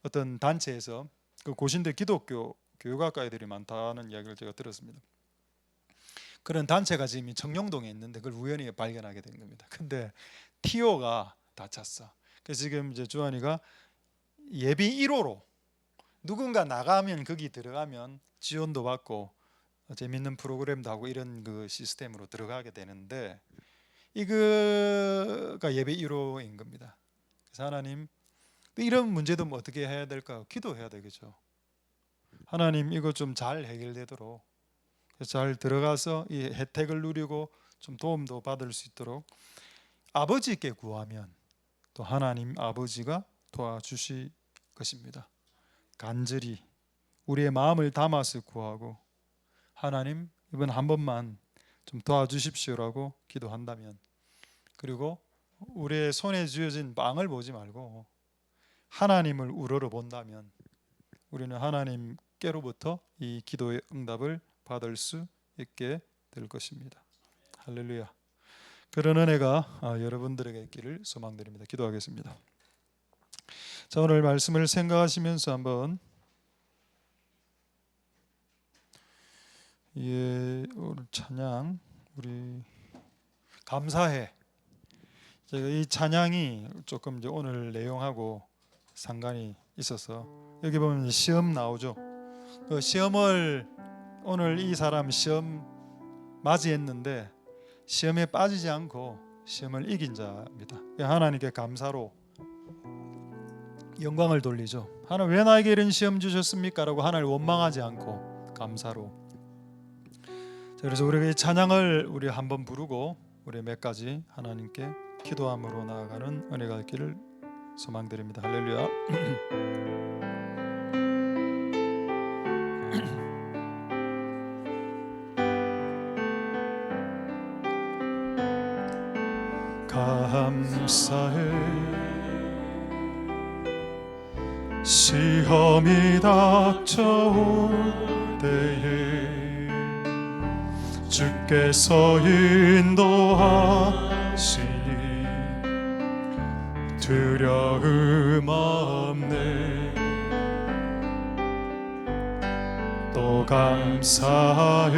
어떤 단체에서 그 고신대 기독교 교육학과애들이 많다는 이야기를 제가 들었습니다. 그런 단체가 지금 청룡동에 있는데 그걸 우연히 발견하게 된 겁니다. 근데 TO가 다쳤어. 그래서 지금 이제 주한이가 예비 1호로 누군가 나가면 거기 들어가면 지원도 받고 재밌는 프로그램도 하고 이런 그 시스템으로 들어가게 되는데 이거가 예비 1호인 겁니다. 그래서 하나님 이런 문제도 뭐 어떻게 해야 될까요? 기도해야 되겠죠. 하나님 이거 좀 잘 해결되도록 잘 들어가서 이 혜택을 누리고 좀 도움도 받을 수 있도록 아버지께 구하면 또 하나님 아버지가 도와주실 것입니다. 간절히 우리의 마음을 담아서 구하고 하나님 이번 한 번만 좀 도와주십시오라고 기도한다면 그리고 우리의 손에 쥐어진 빵을 보지 말고 하나님을 우러러 본다면 우리는 하나님께로부터 이 기도의 응답을 받을 수 있게 될 것입니다. 할렐루야. 그런 은혜가 여러분들에게 있기를 소망드립니다. 기도하겠습니다. 자, 오늘 말씀을 생각하시면서 한번 오늘 찬양 우리 감사해. 제가 이 찬양이 조금 이제 오늘 내용하고 상관이 있어서 여기 보면 시험 나오죠. 그 시험을 오늘 이 사람 시험 맞이했는데 시험에 빠지지 않고 시험을 이긴 자입니다. 하나님께 감사로 영광을 돌리죠. 하나님 왜 나에게 이런 시험 주셨습니까? 라고 하나님을 원망하지 않고 감사로. 그래서 우리가 이 찬양을 우리 한번 부르고 우리 몇 가지 하나님께 기도함으로 나아가는 은혜가 있기를 소망드립니다. 할렐루야. 감사해 시험이 닥쳐올 때에 주께서 인도하시니 두려움 없네. 또 감사해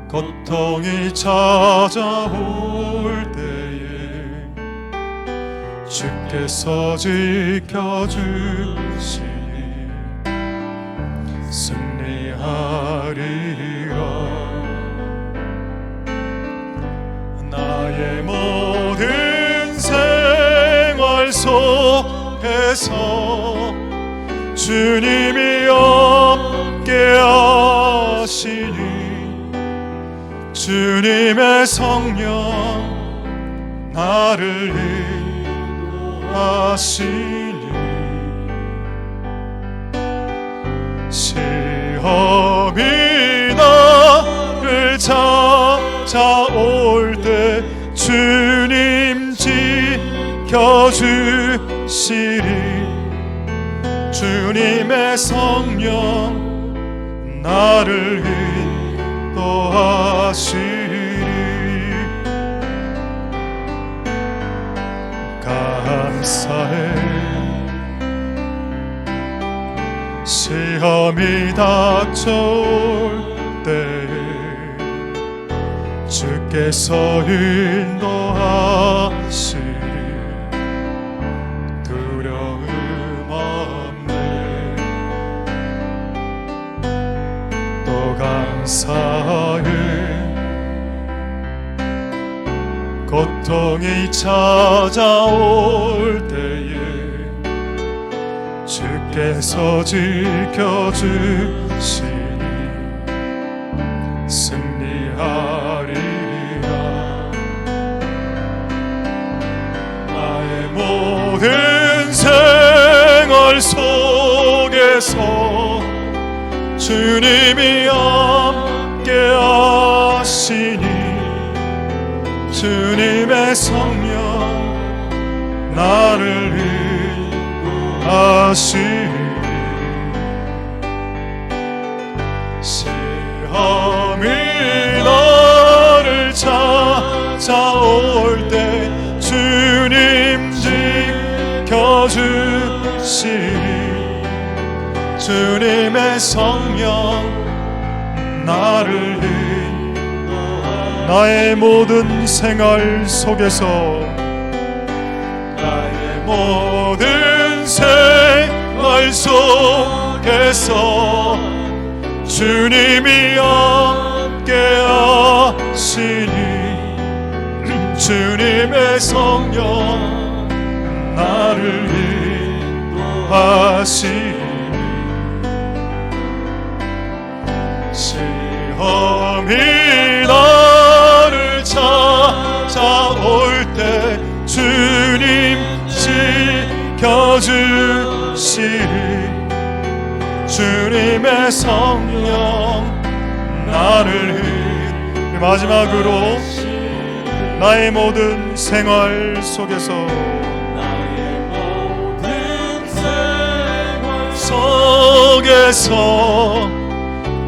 고통이 찾아올 때에 주께서 지켜주시니 승리하리라. 나의 모든 생활 속에서 주님이 함께 하시니 주님의 성령 나를 인도하시니 시험이 나를 찾아올 때 주님 지켜주시리 주님의 성령 나를 인도하시리 감사해 시험이 닥쳐올 때에 주께서 인도하시리 두려움 없네 또 감사해 고통이 찾아올 때에 주께서 지켜주시니 승리하리라 나의 모든 생활 속에서 주님이 함께하시니 주님의 성령 나를 인도하시니 시험이 나를 찾아올 때 주님 지켜주시니 주님의 성령 나를 나의 모든 생활 속에서 나의 모든 생활 속에서 주님이 함께하시니 주님의 성령 나를 인도하시니 시험이 나를 찾아올 때 주님 지켜주시리 주님의 성령 나를 마지막으로 나의 모든 생활 속에서 나의 모든 생활 속에서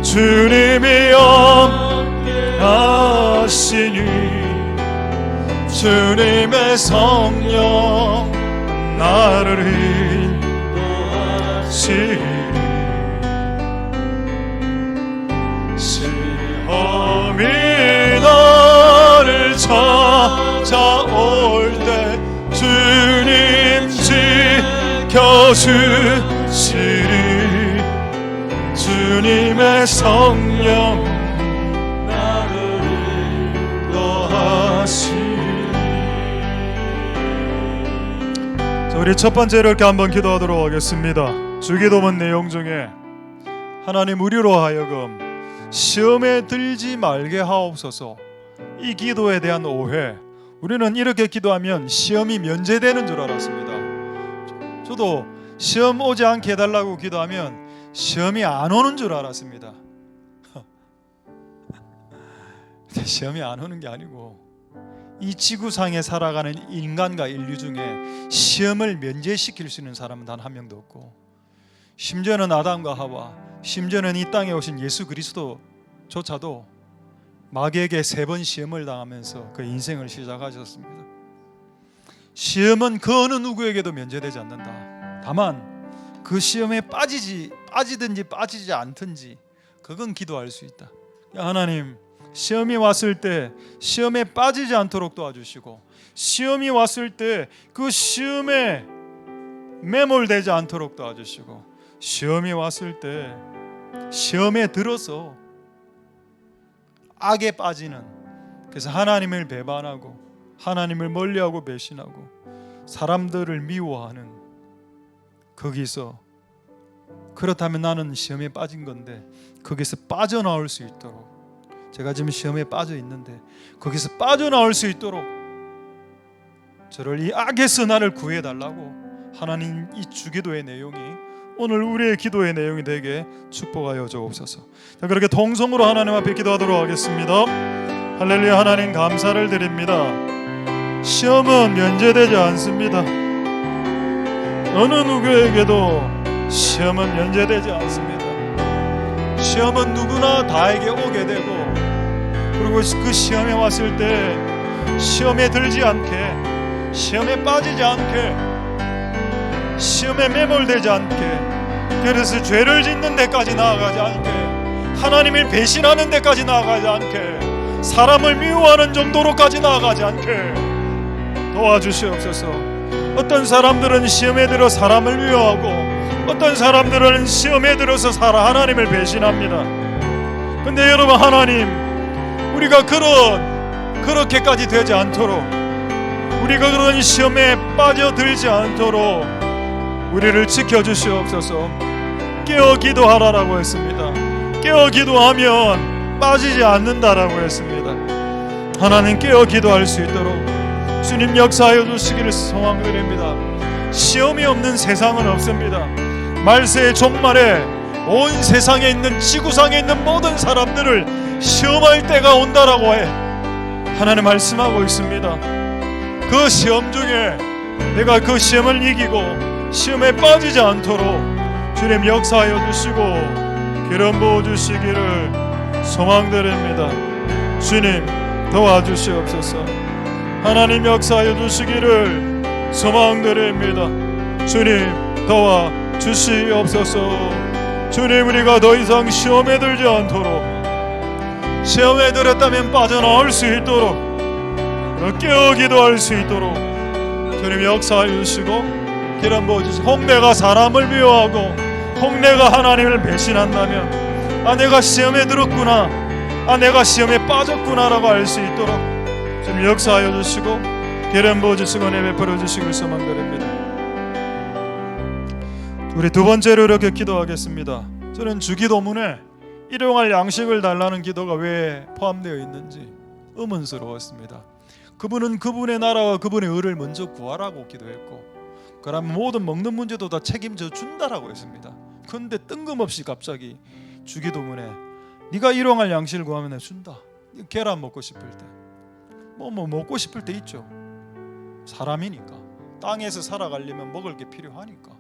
주님이 함께하시니 주님의 성령 나를 인도하시니 시험이 나를 찾아올 때 주님 지켜주시리 주님의 성령 나를 인도하시리. 자, 우리 첫 번째로 이렇게 한번 기도하도록 하겠습니다. 주기도문 내용 중에 하나님 우리로 하여금 시험에 들지 말게 하옵소서. 이 기도에 대한 오해, 우리는 이렇게 기도하면 시험이 면제되는 줄 알았습니다. 저도 시험 오지 않게 해달라고 기도하면 시험이 안 오는 줄 알았습니다. 근데 시험이 안 오는 게 아니고 이 지구상에 살아가는 인간과 인류 중에 시험을 면제시킬 수 있는 사람은 단 한 명도 없고, 심지어는 아담과 하와, 심지어는 이 땅에 오신 예수 그리스도조차도 마귀에게 3번 시험을 당하면서 그 인생을 시작하셨습니다. 시험은 그 어느 누구에게도 면제되지 않는다. 다만 그 시험에 빠지든지 빠지지 않든지 그건 기도할 수 있다. 하나님, 시험이 왔을 때 시험에 빠지지 않도록 도와주시고, 시험이 왔을 때 그 시험에 매몰되지 않도록 도와주시고, 시험이 왔을 때 시험에 들어서 악에 빠지는, 그래서 하나님을 배반하고 하나님을 멀리하고 배신하고 사람들을 미워하는, 거기서 그렇다면 나는 시험에 빠진 건데 거기서 빠져나올 수 있도록, 제가 지금 시험에 빠져 있는데 거기서 빠져나올 수 있도록 저를 이 악에서 나를 구해달라고 하나님 이 주기도의 내용이 오늘 우리의 기도의 내용이 되게 축복하여 주옵소서. 자, 그렇게 통성으로 하나님 앞에 기도하도록 하겠습니다. 할렐루야. 하나님 감사를 드립니다. 시험은 면제되지 않습니다. 어느 누구에게도 시험은 면제되지 않습니다. 시험은 누구나 다에게 오게 되고, 그리고 그 시험에 왔을 때 시험에 들지 않게, 시험에 빠지지 않게, 시험에 매몰되지 않게, 그래서 죄를 짓는 데까지 나아가지 않게, 하나님을 배신하는 데까지 나아가지 않게, 사람을 미워하는 정도로까지 나아가지 않게 도와주시옵소서. 어떤 사람들은 시험에 들어 사람을 미워하고, 어떤 사람들은 시험에 들어서 하나님을 배신합니다. 근데 여러분, 하나님, 우리가 그렇게까지 되지 않도록, 우리가 그런 시험에 빠져들지 않도록 우리를 지켜주시옵소서. 깨어 기도하라라고 했습니다. 깨어 기도하면 빠지지 않는다라고 했습니다. 하나님, 깨어 기도할 수 있도록 주님 역사하여 주시기를 소망드립니다. 시험이 없는 세상은 없습니다. 말세의 종말에 온 세상에 있는, 지구상에 있는 모든 사람들을 시험할 때가 온다라고 하나님 말씀하고 있습니다. 그 시험 중에 내가 그 시험을 이기고 시험에 빠지지 않도록 주님 역사하여 주시고 기름 부어 주시기를 소망드립니다. 주님 도와주시옵소서. 하나님 역사하여 주시기를 소망드립니다. 주님 도와주시옵소서. 주님, 우리가 더 이상 시험에 들지 않도록, 시험에 들었다면 빠져나올 수 있도록, 깨어 기도할 수 있도록 주님 역사해 주시고 기름 부어주시고, 홍내가 사람을 미워하고 홍내가 하나님을 배신한다면, 아, 내가 시험에 들었구나, 아, 내가 시험에 빠졌구나라고 알 수 있도록 주님 역사하여 주시고 기름 부어주시고 은혜 베풀어 주시길 소망드립니다. 우리 두 번째로 이렇게 기도하겠습니다. 저는 주기도문에 일용할 양식을 달라는 기도가 왜 포함되어 있는지 의문스러웠습니다. 그분은 그분의 나라와 그분의 의를 먼저 구하라고 기도했고, 그러면 모든 먹는 문제도 다 책임져 준다라고 했습니다. 그런데 뜬금없이 갑자기 주기도문에 네가 일용할 양식을 구하면 내가 준다. 계란 먹고 싶을 때, 뭐 먹고 싶을 때 있죠. 사람이니까, 땅에서 살아가려면 먹을 게 필요하니까.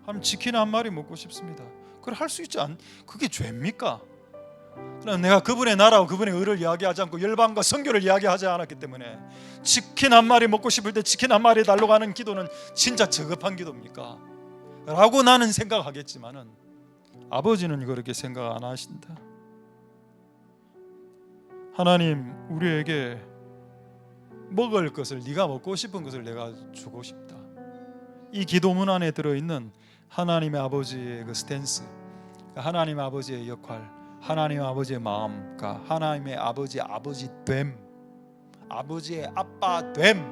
한 치킨 한 마리 먹고 싶습니다. 그걸 할 수 있지 않? 그게 죄입니까? 그러나 내가 그분의 나라와 그분의 의를 이야기하지 않고 열방과 선교를 이야기하지 않았기 때문에 치킨 한 마리 먹고 싶을 때 치킨 한 마리 달라고 하는 기도는 진짜 저급한 기도입니까? 라고 나는 생각하겠지만은 아버지는 그렇게 생각 안 하신다. 하나님, 우리에게 먹을 것을, 네가 먹고 싶은 것을 내가 주고 싶다. 이 기도문 안에 들어있는 하나님의 아버지의 그 스탠스, 하나님의 아버지의 역할, 하나님의 아버지의 마음, 하나님의 아버지됨, 아버지의 아빠됨이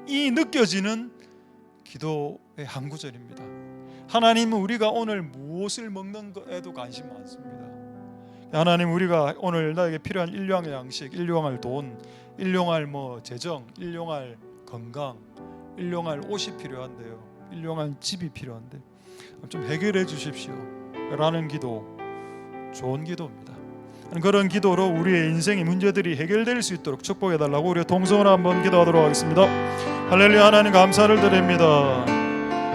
느껴지는 기도의 한 구절입니다. 하나님은 우리가 오늘 무엇을 먹는 것에도 관심 많습니다. 하나님, 우리가 오늘 나에게 필요한 일용할 양식, 일용할 돈, 일용할 재정, 일용할 건강, 일용할 옷이 필요한데요, 일용할 집이 필요한데 좀 해결해 주십시오 라는 기도, 좋은 기도입니다. 그런 기도로 우리의 인생의 문제들이 해결될 수 있도록 축복해 달라고 우리 동성으로 한번 기도하도록 하겠습니다. 할렐루야. 하나님 감사를 드립니다.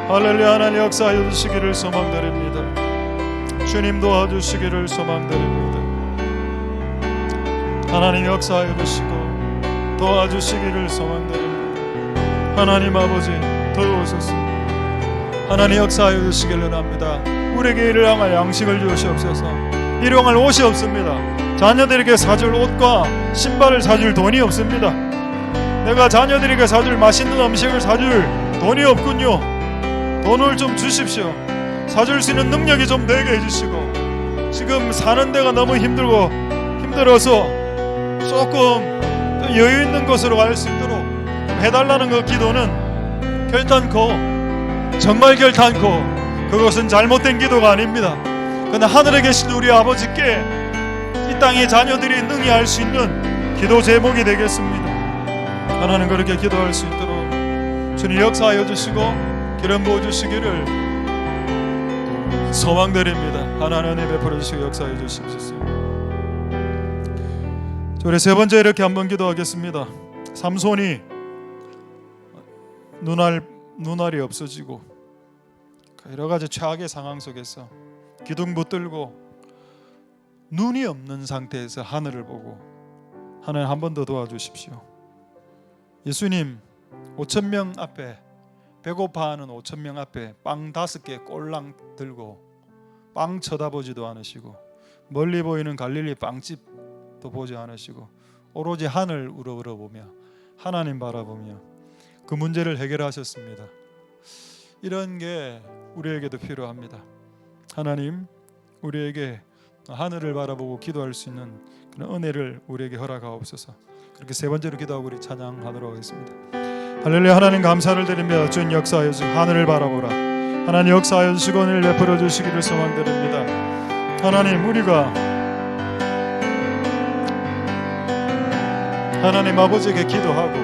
할렐루야. 하나님 역사하여 주시기를 소망드립니다. 주님 도와주시기를 소망드립니다. 하나님 역사하여 주시고 도와주시기를 소망드립니다. 하나님 아버지 도우소서. 하나님 역사하여 주시기를 합니다. 우리에게 일용할 양식을 주시옵소서. 일용할 옷이 없습니다. 자녀들에게 사줄 옷과 신발을 사줄 돈이 없습니다. 내가 자녀들에게 사줄 맛있는 음식을 사줄 돈이 없군요. 돈을 좀 주십시오. 사줄 수 있는 능력이 좀 되게 해주시고, 지금 사는 데가 너무 힘들어서 조금 여유 있는 곳으로 갈 수 있도록 해달라는 그 기도는 결단코, 정말 결단코, 그것은 잘못된 기도가 아닙니다. 그러나 하늘에 계신 우리 아버지께 이 땅의 자녀들이 능히 할 수 있는 기도 제목이 되겠습니다. 하나님, 그렇게 기도할 수 있도록 주님 역사하여 주시고 기름 부어 주시기를 소망드립니다. 하나님 베풀어 주시고 역사해 주십시오. 우리 세 번째 이렇게 한번 기도하겠습니다. 삼손이 눈알이 없어지고 여러 가지 최악의 상황 속에서 기둥 붙들고 눈이 없는 상태에서 하늘을 보고 하나님 한 번 더 도와주십시오. 예수님 5,000명 앞에 배고파하는 5,000명 앞에 빵 5개 꼴랑 들고 빵 쳐다보지도 않으시고 멀리 보이는 갈릴리 빵집도 보지 않으시고 오로지 하늘 우러러보며 하나님 바라보며 그 문제를 해결하셨습니다. 이런 게 우리에게도 필요합니다. 하나님 우리에게 하늘을 바라보고 기도할 수 있는 그런 은혜를 우리에게 허락하옵소서. 그렇게 세 번째로 기도하고 우리 찬양하도록 하겠습니다. 할렐루야. 하나님 감사를 드리며 주님 역사하여 주시고 하늘을 바라보라. 하나님 역사하여 주시고 오늘 베풀어 주시기를 소망드립니다. 하나님 우리가 하나님 아버지에게 기도하고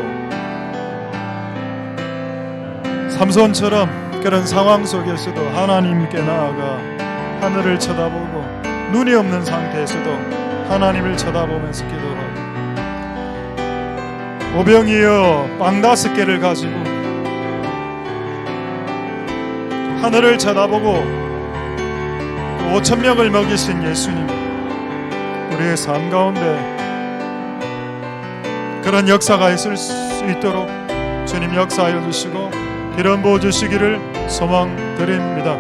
삼손처럼 그런 상황 속에서도 하나님께 나아가 하늘을 쳐다보고 눈이 없는 상태에서도 하나님을 쳐다보면서 기도하고 오병이어 빵 5개를 가지고 하늘을 쳐다보고 5,000명을 먹이신 예수님, 우리의 삶 가운데 그런 역사가 있을 수 있도록 주님 역사하여 주시고 기름 부어 주시기를 소망드립니다.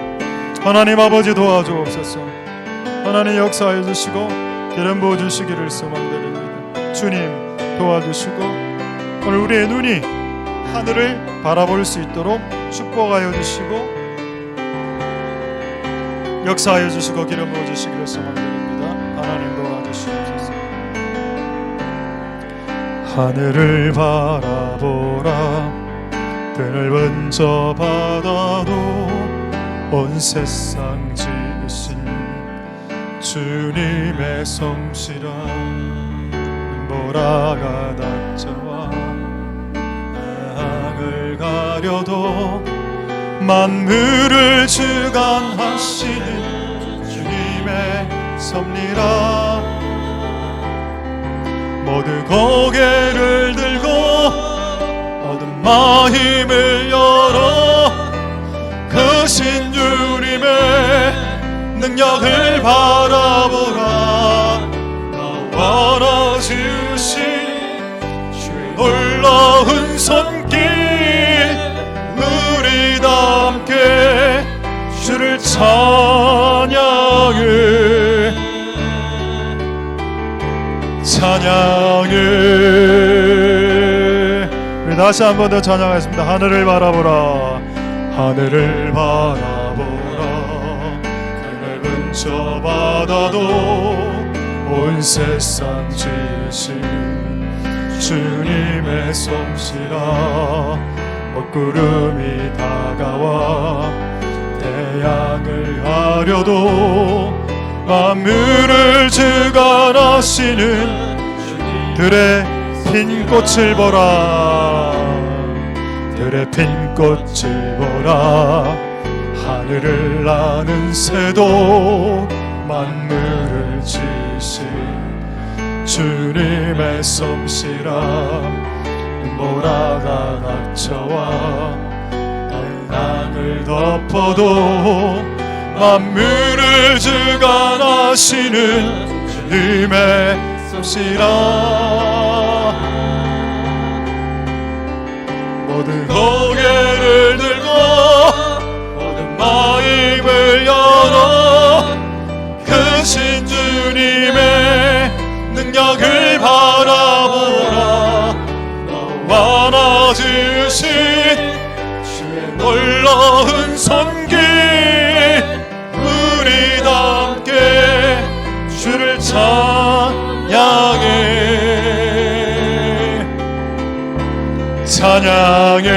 하나님 아버지 도와주옵소서. 하나님 역사하여 주시고 기름 부어 주시기를 소망드립니다. 주님 도와주시고 오늘 우리의 눈이 하늘을 바라볼 수 있도록 축복하여 주시고 역사하여 주시고 기름 부어 주시기를 소망드립니다. 하나님 도와주시옵소서. 하늘을 바라보라. 드넓은 저 바다도 온 세상 지으신 주님의 솜씨라. 보라가 닥쳐와 땅을 가려도 만물을 주관하시는 주님의 섭리라. 모두 고개를 들고 모든 마음을 열어 그 신주님의 능력을 바라보라. 나와 주신 주의 놀라운 손길 우리 다 함께 주를 찬양해 우리 다시 한 번 더 찬양하겠습니다. 하늘을 바라보라. 하늘을 바라보라. 넓은 저 바다도 온 세상 지으신 주님의 솜씨라. 먹구름이 다가와 태양을 가려도 만물을 주관하시는 들의 핀 꽃을 보라. 들의 핀 꽃을 보라. 하늘을 나는 새도 만물을 지으신 주님의 솜씨라. 보라가 닥쳐와 땅을 덮어도 만물을 주관하시는 주님의 솜씨라. 모든 고개를 들고 모든 마음을 열어 크신 주님의 능력을 바라보라. 너와 나 주신 주의 놀라운 손길 우리 다 함께 주를 찬양해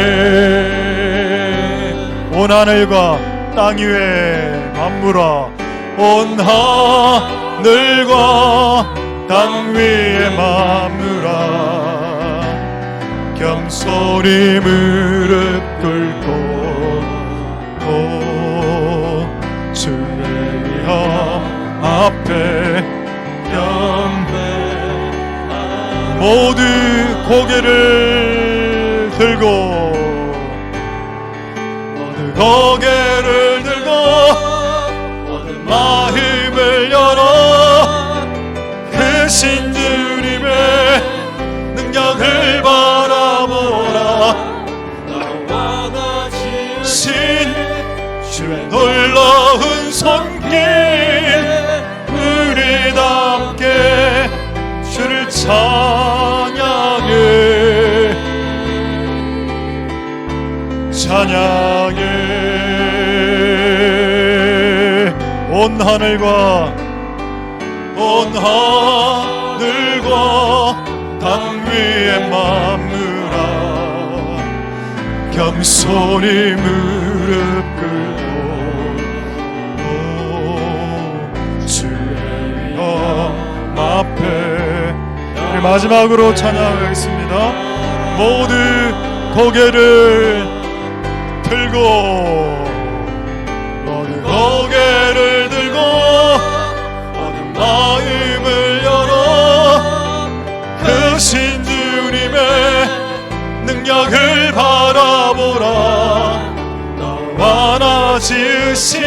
온 하늘과 땅 위에 만물아. 온 하늘과 땅 위에 만물아. 겸손히 무릎 꿇고 주의 위엄 앞에 경배하라. 모두 고개를 들고 고개를 들고 모든 마음을 열어 크신 주님의 능력을 바라보라. 나와 같이 주의 놀라운 손길 우리답게 주를 찬양해 온 하늘과 땅 위에 맘무라. 겸손히 무릎 꿇고 주의 위엄 앞에. 우리 마지막으로 찬양하겠습니다. 모두 고개를 들고 고개를 들고 모든 마음을 열어 크신 주님의 능력을 바라보라. 너와 나 지으신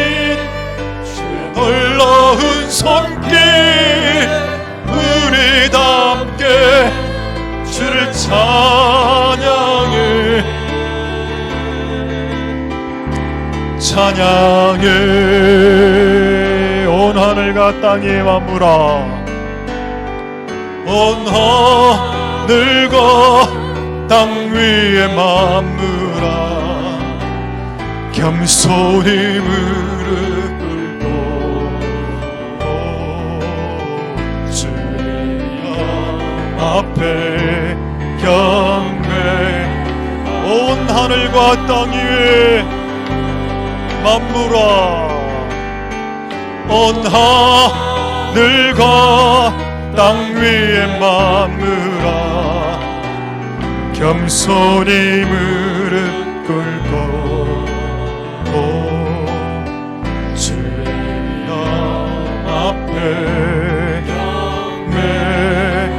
주의 놀라운 손길 우리답게 주를 찬양해 온 하늘과 땅의 만물아. 온 하늘과 땅 위에 만물아. 겸손히 무릎 꿇고 주의 앞에 경배. 온 하늘과 땅 위에 만물아. 온 하늘과 땅 위에 만물아. 겸손히 무릎 꿇고 주의 이름 앞에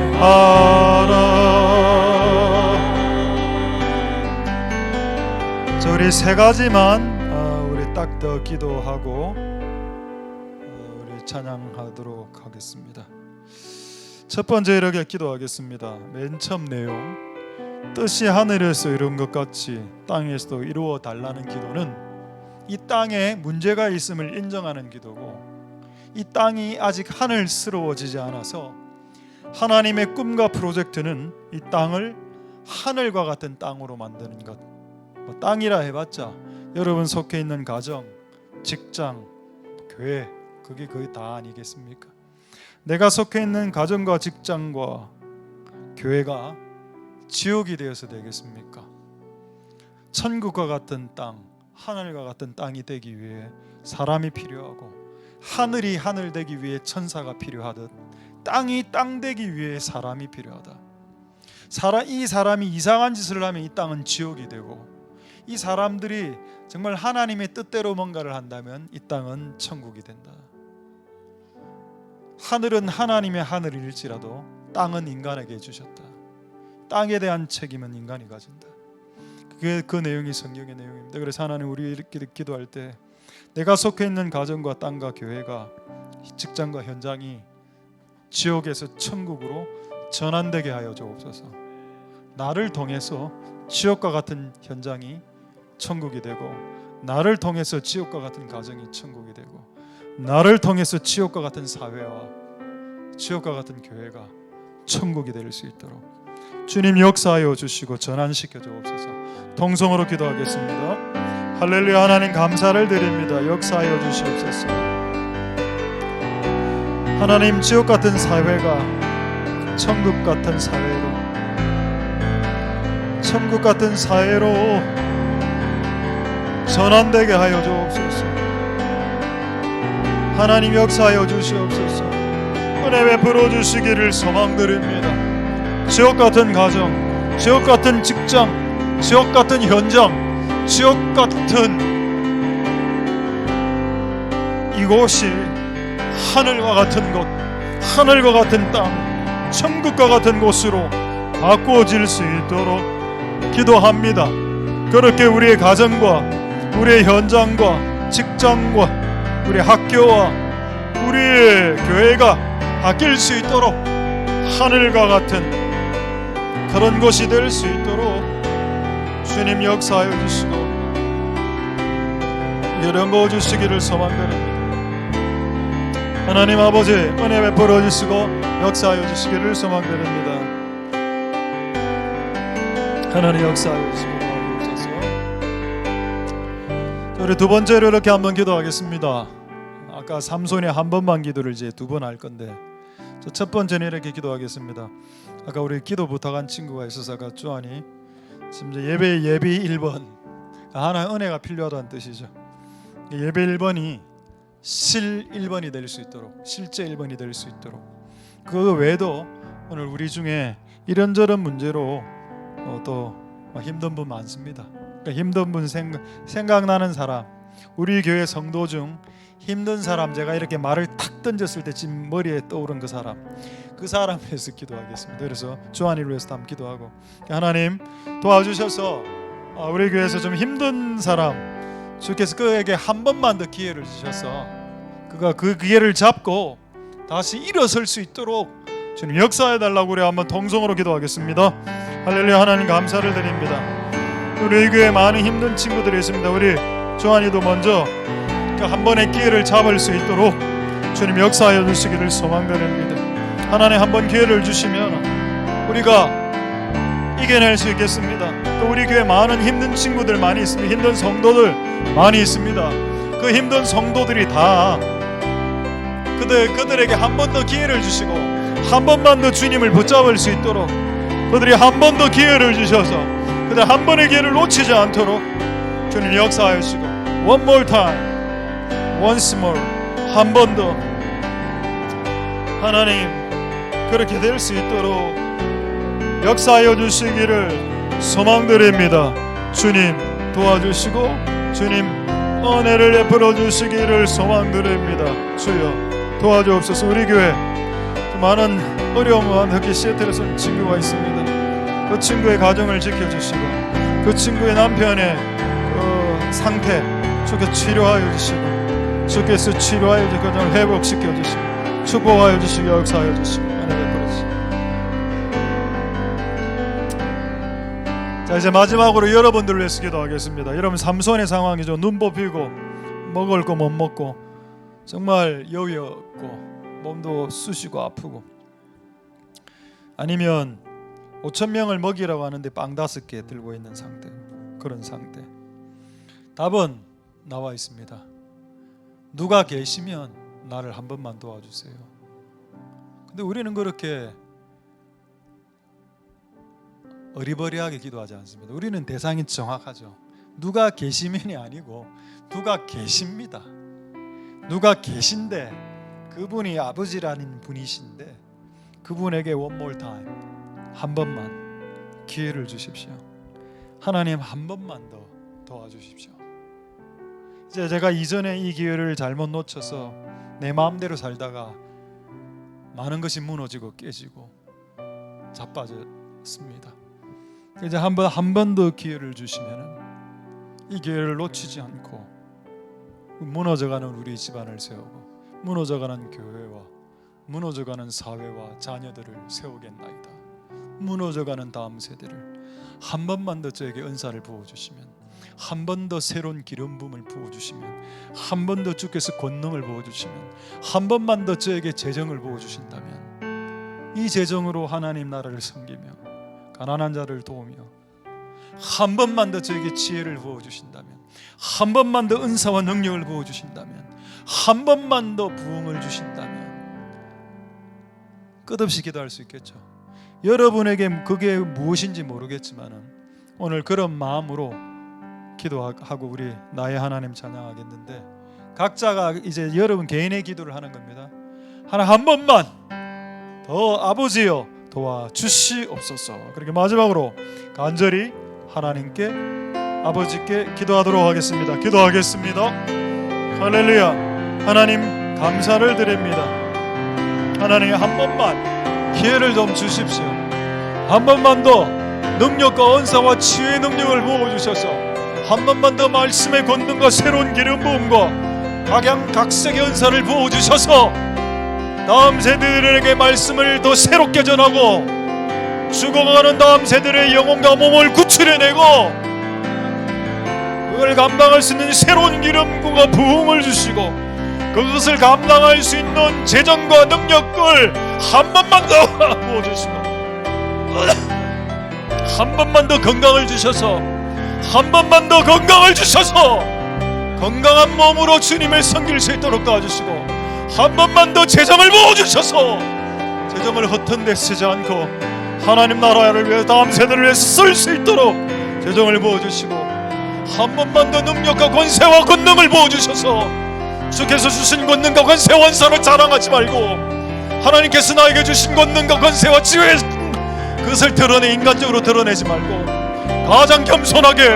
경배하라. 자, 우리 세 가지만 딱 더 기도하고 우리 찬양하도록 하겠습니다. 첫 번째 이렇게 기도하겠습니다. 맨 처음 내용, 뜻이 하늘에서 이룬 것 같이 땅에서도 이루어 달라는 기도는 이 땅에 문제가 있음을 인정하는 기도고, 이 땅이 아직 하늘스러워지지 않아서 하나님의 꿈과 프로젝트는 이 땅을 하늘과 같은 땅으로 만드는 것. 땅이라 해봤자 여러분 속해 있는 가정, 직장, 교회, 그게 거의 다 아니겠습니까? 내가 속해 있는 가정과 직장과 교회가 지옥이 되어서 되겠습니까? 천국과 같은 땅, 하늘과 같은 땅이 되기 위해 사람이 필요하고, 하늘이 하늘 되기 위해 천사가 필요하듯 땅이 땅 되기 위해 사람이 필요하다. 이 사람이 이상한 짓을 하면 이 땅은 지옥이 되고, 이 사람들이 정말 하나님의 뜻대로 뭔가를 한다면 이 땅은 천국이 된다. 하늘은 하나님의 하늘일지라도 땅은 인간에게 주셨다. 땅에 대한 책임은 인간이 가진다. 그게 그 내용이 성경의 내용입니다. 그래서 하나님, 우리 이렇게 기도할 때 내가 속해 있는 가정과 땅과 교회가, 직장과 현장이 지옥에서 천국으로 전환되게 하여 주옵소서. 나를 통해서 지옥과 같은 현장이 천국이 되고, 나를 통해서 지옥과 같은 가정이 천국이 되고, 나를 통해서 지옥과 같은 사회와 지옥과 같은 교회가 천국이 될 수 있도록 주님 역사하여 주시고 전환시켜 주옵소서. 동성으로 기도하겠습니다. 할렐루야. 하나님 감사를 드립니다. 역사하여 주시옵소서. 하나님, 지옥 같은 사회가 천국 같은 사회로, 천국 같은 사회로 전환되게 하여 주옵소서. 하나님 역사하여 주시옵소서. 은혜 베풀어 주시기를 소망드립니다. 지옥 같은 가정, 지옥 같은 직장, 지옥 같은 현장, 지옥 같은 이곳이 하늘과 같은 곳, 하늘과 같은 땅, 천국과 같은 곳으로 바꾸어질 수 있도록 기도합니다. 그렇게 우리의 가정과 우리의 현장과 직장과 우리 학교와 우리의 교회가 바뀔 수 있도록 하늘과 같은 그런 곳이 될 수 있도록 주님 역사하여 주시고 이런 거 주시기를 소망드립니다. 하나님 아버지 은혜 베풀어 주시고 역사하여 주시기를 소망드립니다. 하나님 역사하여 주시고 도와주셔서 우리 두 번째로 이렇게 한번 기도하겠습니다. 아까 삼손이 한 번만 기도를 이제 두 번 할 건데 첫 번째는 이렇게 기도하겠습니다. 아까 우리 기도 부탁한 친구가 있어서 아까 주한이 지금 이제 예비 1번 하나의 은혜가 필요하다는 뜻이죠. 예배 1번이 실 1번이 될 수 있도록, 실제 1번이 될 수 있도록, 그 외에도 오늘 우리 중에 이런저런 문제로 또 힘든 분 많습니다. 그러니까 힘든 분 생각나는 사람, 우리 교회 성도 중 힘든 사람, 제가 이렇게 말을 탁 던졌을 때 지금 머리에 떠오른 그 사람 위해서 기도하겠습니다. 그래서 주한이를 위해서 한번 기도하고, 하나님 도와주셔서 우리 교회에서 좀 힘든 사람 주께서 그에게 한 번만 더 기회를 주셔서 그가 그 기회를 잡고 다시 일어설 수 있도록 주님 역사해 달라고 우리 한번 통성으로 기도하겠습니다. 할렐루야. 하나님 감사를 드립니다. 우리 교회에 많은 힘든 친구들이 있습니다. 우리 조한이도 먼저 한 번의 기회를 잡을 수 있도록 주님 역사하여 주시기를 소망드립니다. 하나님 한 번 기회를 주시면 우리가 이겨낼 수 있겠습니다. 또 우리 교회 많은 힘든 친구들 많이 있습니다. 힘든 성도들 많이 있습니다. 그 힘든 성도들이 다 그들에게 한 번 더 기회를 주시고 한 번만 더 주님을 붙잡을 수 있도록 그들이 한 번 더 기회를 주셔서 그들 한 번의 기회를 놓치지 않도록 주님 역사하여 주시고 One more time, once more, 한 번 더 하나님 그렇게 될 수 있도록 역사하여 주시기를 소망드립니다. 주님 도와주시고 주님 은혜를 베풀어 주시기를 소망드립니다. 주여 도와주옵소서. 우리 교회 많은 어려움과 특히 시애틀에 선 친구가 있습니다. 그 친구의 가정을 지켜주시고 그 친구의 남편의 그 상태 주께서 치료하여 주시고 주께서 치료하여 주시고 가정을 회복시켜 주시고 축복하여 주시고 역사하여 주시고 은혜 베풀어 주시고. 자 이제 마지막으로 여러분들을 위해서 기도하겠습니다. 여러분 삼손의 상황이죠. 눈 뽑히고 먹을 거 못 먹고 정말 여유 없고 몸도 쑤시고 아프고, 아니면 5,000명을 먹이라고 하는데 빵 5개 들고 있는 상태, 그런 상태. 답은 나와 있습니다. 누가 계시면 나를 한 번만 도와주세요. 근데 우리는 그렇게 어리버리하게 기도하지 않습니다. 우리는 대상이 정확하죠. 누가 계시면이 아니고 누가 계십니다. 누가 계신데 그분이 아버지라는 분이신데 그분에게 one more time, 한 번만 기회를 주십시오. 하나님 한 번만 더 도와주십시오. 이제 제가 이전에 이 기회를 잘못 놓쳐서 내 마음대로 살다가 많은 것이 무너지고 깨지고 자빠졌습니다. 이제 한 번 더 기회를 주시면 이 기회를 놓치지 않고 무너져가는 우리 집안을 세우고 무너져가는 교회와 무너져가는 사회와 자녀들을 세우겠나이다. 무너져가는 다음 세대를 한 번만 더 저에게 은사를 부어주시면, 한 번 더 새로운 기름 부음을 부어주시면, 한 번 더 주께서 권능을 부어주시면, 한 번만 더 저에게 재정을 부어주신다면 이 재정으로 하나님 나라를 섬기며 가난한 자를 도우며, 한 번만 더 저에게 지혜를 부어주신다면, 한 번만 더 은사와 능력을 부어주신다면, 한 번만 더 부흥을 주신다면 끝없이 기도할 수 있겠죠. 여러분에게 그게 무엇인지 모르겠지만 오늘 그런 마음으로 기도하고 우리 나의 하나님 찬양하겠는데, 각자가 이제 여러분 개인의 기도를 하는 겁니다. 하나 한 번만 더 아버지여 도와주시옵소서. 그렇게 마지막으로 간절히 하나님께 아버지께 기도하도록 하겠습니다. 기도하겠습니다. 할렐루야. 하나님 감사를 드립니다. 하나님 한 번만 기회를 좀 주십시오. 한 번만 더 능력과 은사와 치유의 능력을 부어주셔서 한 번만 더 말씀의 권능과 새로운 기름 부음과 각양각색의 은사를 부어주셔서 다음 세대들에게 말씀을 더 새롭게 전하고 죽어가는 다음 세대의 영혼과 몸을 구출해내고 그걸 감당할 수 있는 새로운 기름과 부흥을 주시고 그것을 감당할 수 있는 재정과 능력을 한 번만 더 부어주시고 한 번만 더 건강을 주셔서 한 번만 더 건강을 주셔서 건강한 몸으로 주님을 섬길 수 있도록 도와주시고 한 번만 더 재정을 부어주셔서 재정을 허튼 데 쓰지 않고 하나님 나라를 위해 다음 세대를 위해서 쓸 수 있도록 재정을 부어주시고 한 번만 더 능력과 권세와 권능을 부어주셔서 주께서 주신 권능과 권세와 원사를 자랑하지 말고 하나님께서 나에게 주신 권능과 권세와 지혜의 그것을 드러내 인간적으로 드러내지 말고 가장 겸손하게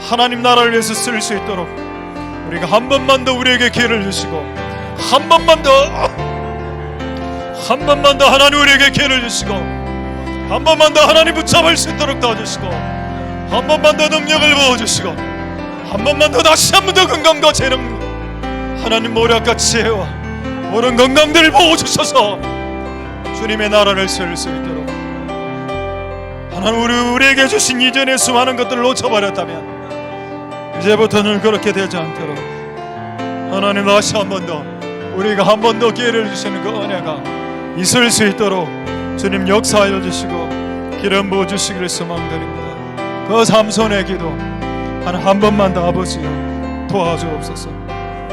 하나님 나라를 위해서 쓸 수 있도록 우리가 한 번만 더 우리에게 기회를 주시고 한 번만 더 하나님 우리에게 기회를 주시고 한 번만 더 하나님 붙잡을 수 있도록 도와주시고 한 번만 더 능력을 부어주시고 한 번만 더 다시 한 번 더 건강과 재능 하나님 모략과 지혜와 모든 건강들을 부어주셔서 주님의 나라를 세울 수 있도록 하나님 우리에게 주신 이전의 수많은 것들을 놓쳐버렸다면 이제부터는 그렇게 되지 않도록 하나님 다시 한 번 더 우리가 한 번 더 기회를 주시는 그 은혜가 있을 수 있도록 주님 역사하여 주시고 기름 부어 주시기를 소망드립니다. 그 삼손의 기도 한 번만 더 아버지여 도와주옵소서.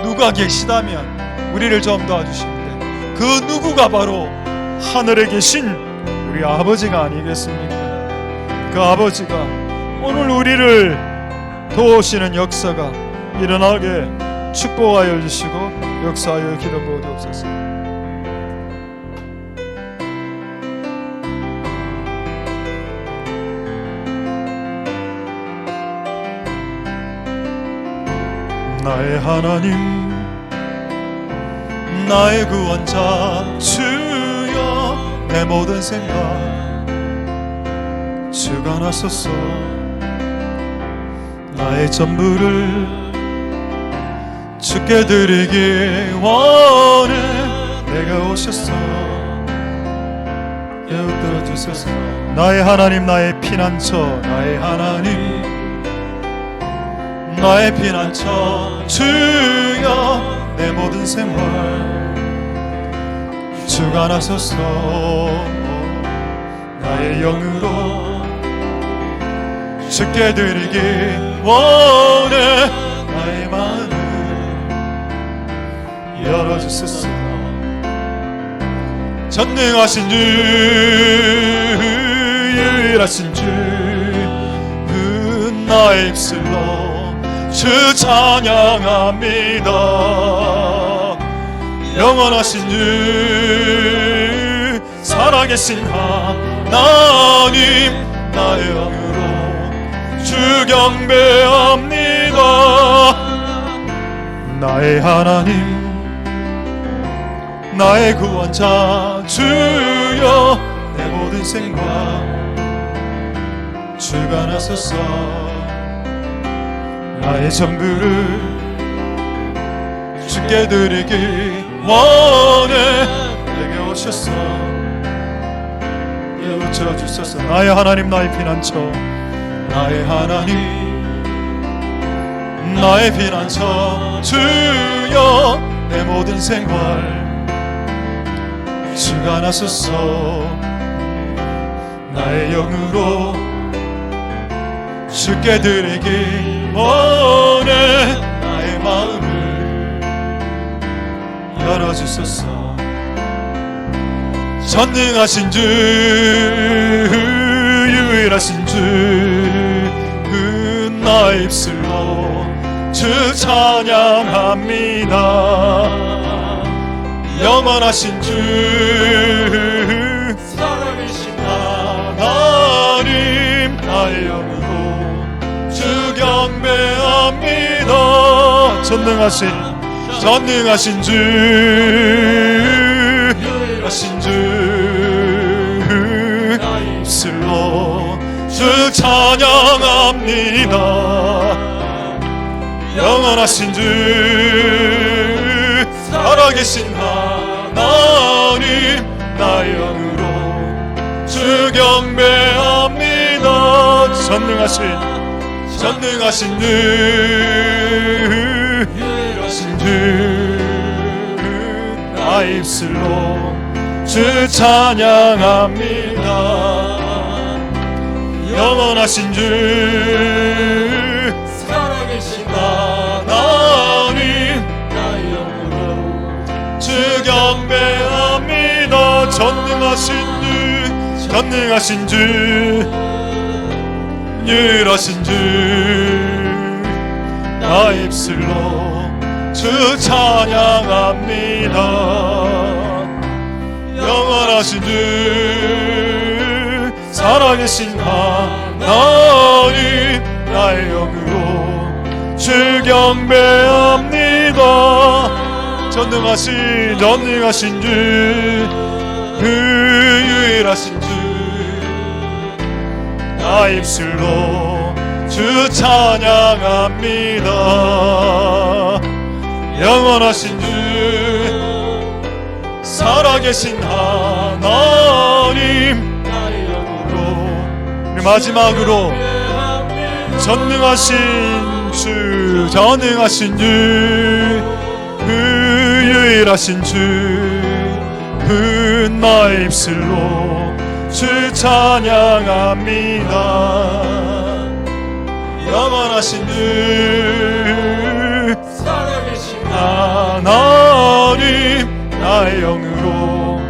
누가 계시다면 우리를 좀 도와주시는데 그 누구가 바로 하늘에 계신 우리 아버지가 아니겠습니까? 그 아버지가 오늘 우리를 도우시는 역사가 일어나게 축복하여 주시고 역사하여 기름 부어 주옵소서. 나의 하나님 나의 구원자 주여 내 모든 생각 주가 나소서. 나의 전부를 주께 드리기 원해. 내가 오셨어 깨우쳐 주소서. 나의 하나님 나의 피난처 나의 하나님 나의 피난처 주여 내 모든 생활 주가 나소서. 나의 영으로 주께 드리기 원해. 나의 마음을 열어주소서. 전능하신 주 유일하신 주 나의 입술로 주 찬양합니다. 영원하신 주 살아계신 하나님 나의 영으로 주 경배합니다. 나의 하나님 나의 구원자 주여 내 모든 생각 주가 나소서. 나의 전부를 주께 드리기 원해. 내게 오셔서 깨우쳐 주소서. 나의 하나님 나의 피난처 나의 하나님 나의 피난처 주여 내 모든 생활 주가 나소서. 나의 영으로 주께 드리기 원해. 나의 마음을 열어주소서. 전능하신 주 유일하신 주 나의 입술로 주 찬양합니다. 영원하신 주 살아계신 하나님 나의 영으로 주 경배합니다. 전능하신 주 유일하신 주 입술로 주 찬양합니다. 영원하신 주 살아계신 하나님 나의 영으로 주 경배합니다. 전능하신 주 유일하신 주 나의 입술로 주 찬양합니다. 영원하신 주 살아계신 하나님 나의 영으로 주 경배합니다. 전능하신 주 유일하신 주 나의 입술로 주 찬양합니다. 영원하신 주 살아계신 하나님 나의 영으로 주 경배합니다. 전능하신 주 유일하신 주 나의 입술로 주 찬양합니다. 영원하신 주 살아계신 하나님 나의 영으로 우리 마지막으로 전능하신 주 유일하신 주 나의 입술로 주 찬양합니다. 영원하신 주 살아계신 하나님 나의 영으로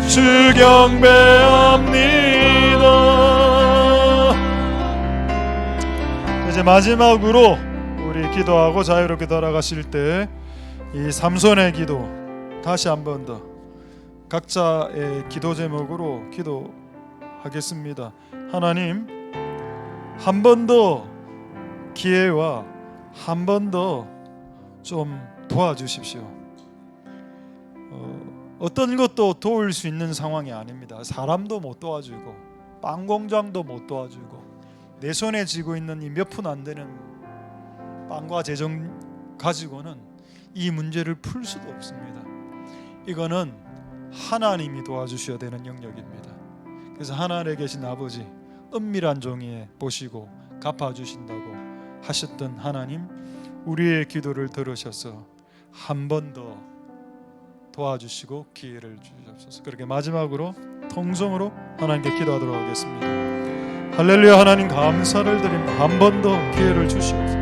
주 경배합니다. 이제 마지막으로 우리 기도하고 자유롭게 돌아가실 때 이 삼손의 기도 다시 한 번 더 각자의 기도 제목으로 기도하겠습니다. 하나님, 한 번 더 기회와 한 번 더 좀 도와주십시오. 어떤 것도 도울 수 있는 상황이 아닙니다. 사람도 못 도와주고 빵 공장도 못 도와주고 내 손에 쥐고 있는 이 몇 푼 안 되는 빵과 재정 가지고는 이 문제를 풀 수도 없습니다. 이거는 하나님이 도와주셔야 되는 영역입니다. 그래서 하늘에 계신 아버지, 은밀한 종이에 보시고 갚아주신다고 하셨던 하나님, 우리의 기도를 들으셔서 한 번 더 도와주시고 기회를 주시옵소서. 그렇게 마지막으로 통성으로 하나님께 기도하도록 하겠습니다. 할렐루야. 하나님 감사를 드립니다. 한 번 더 기회를 주시옵소서.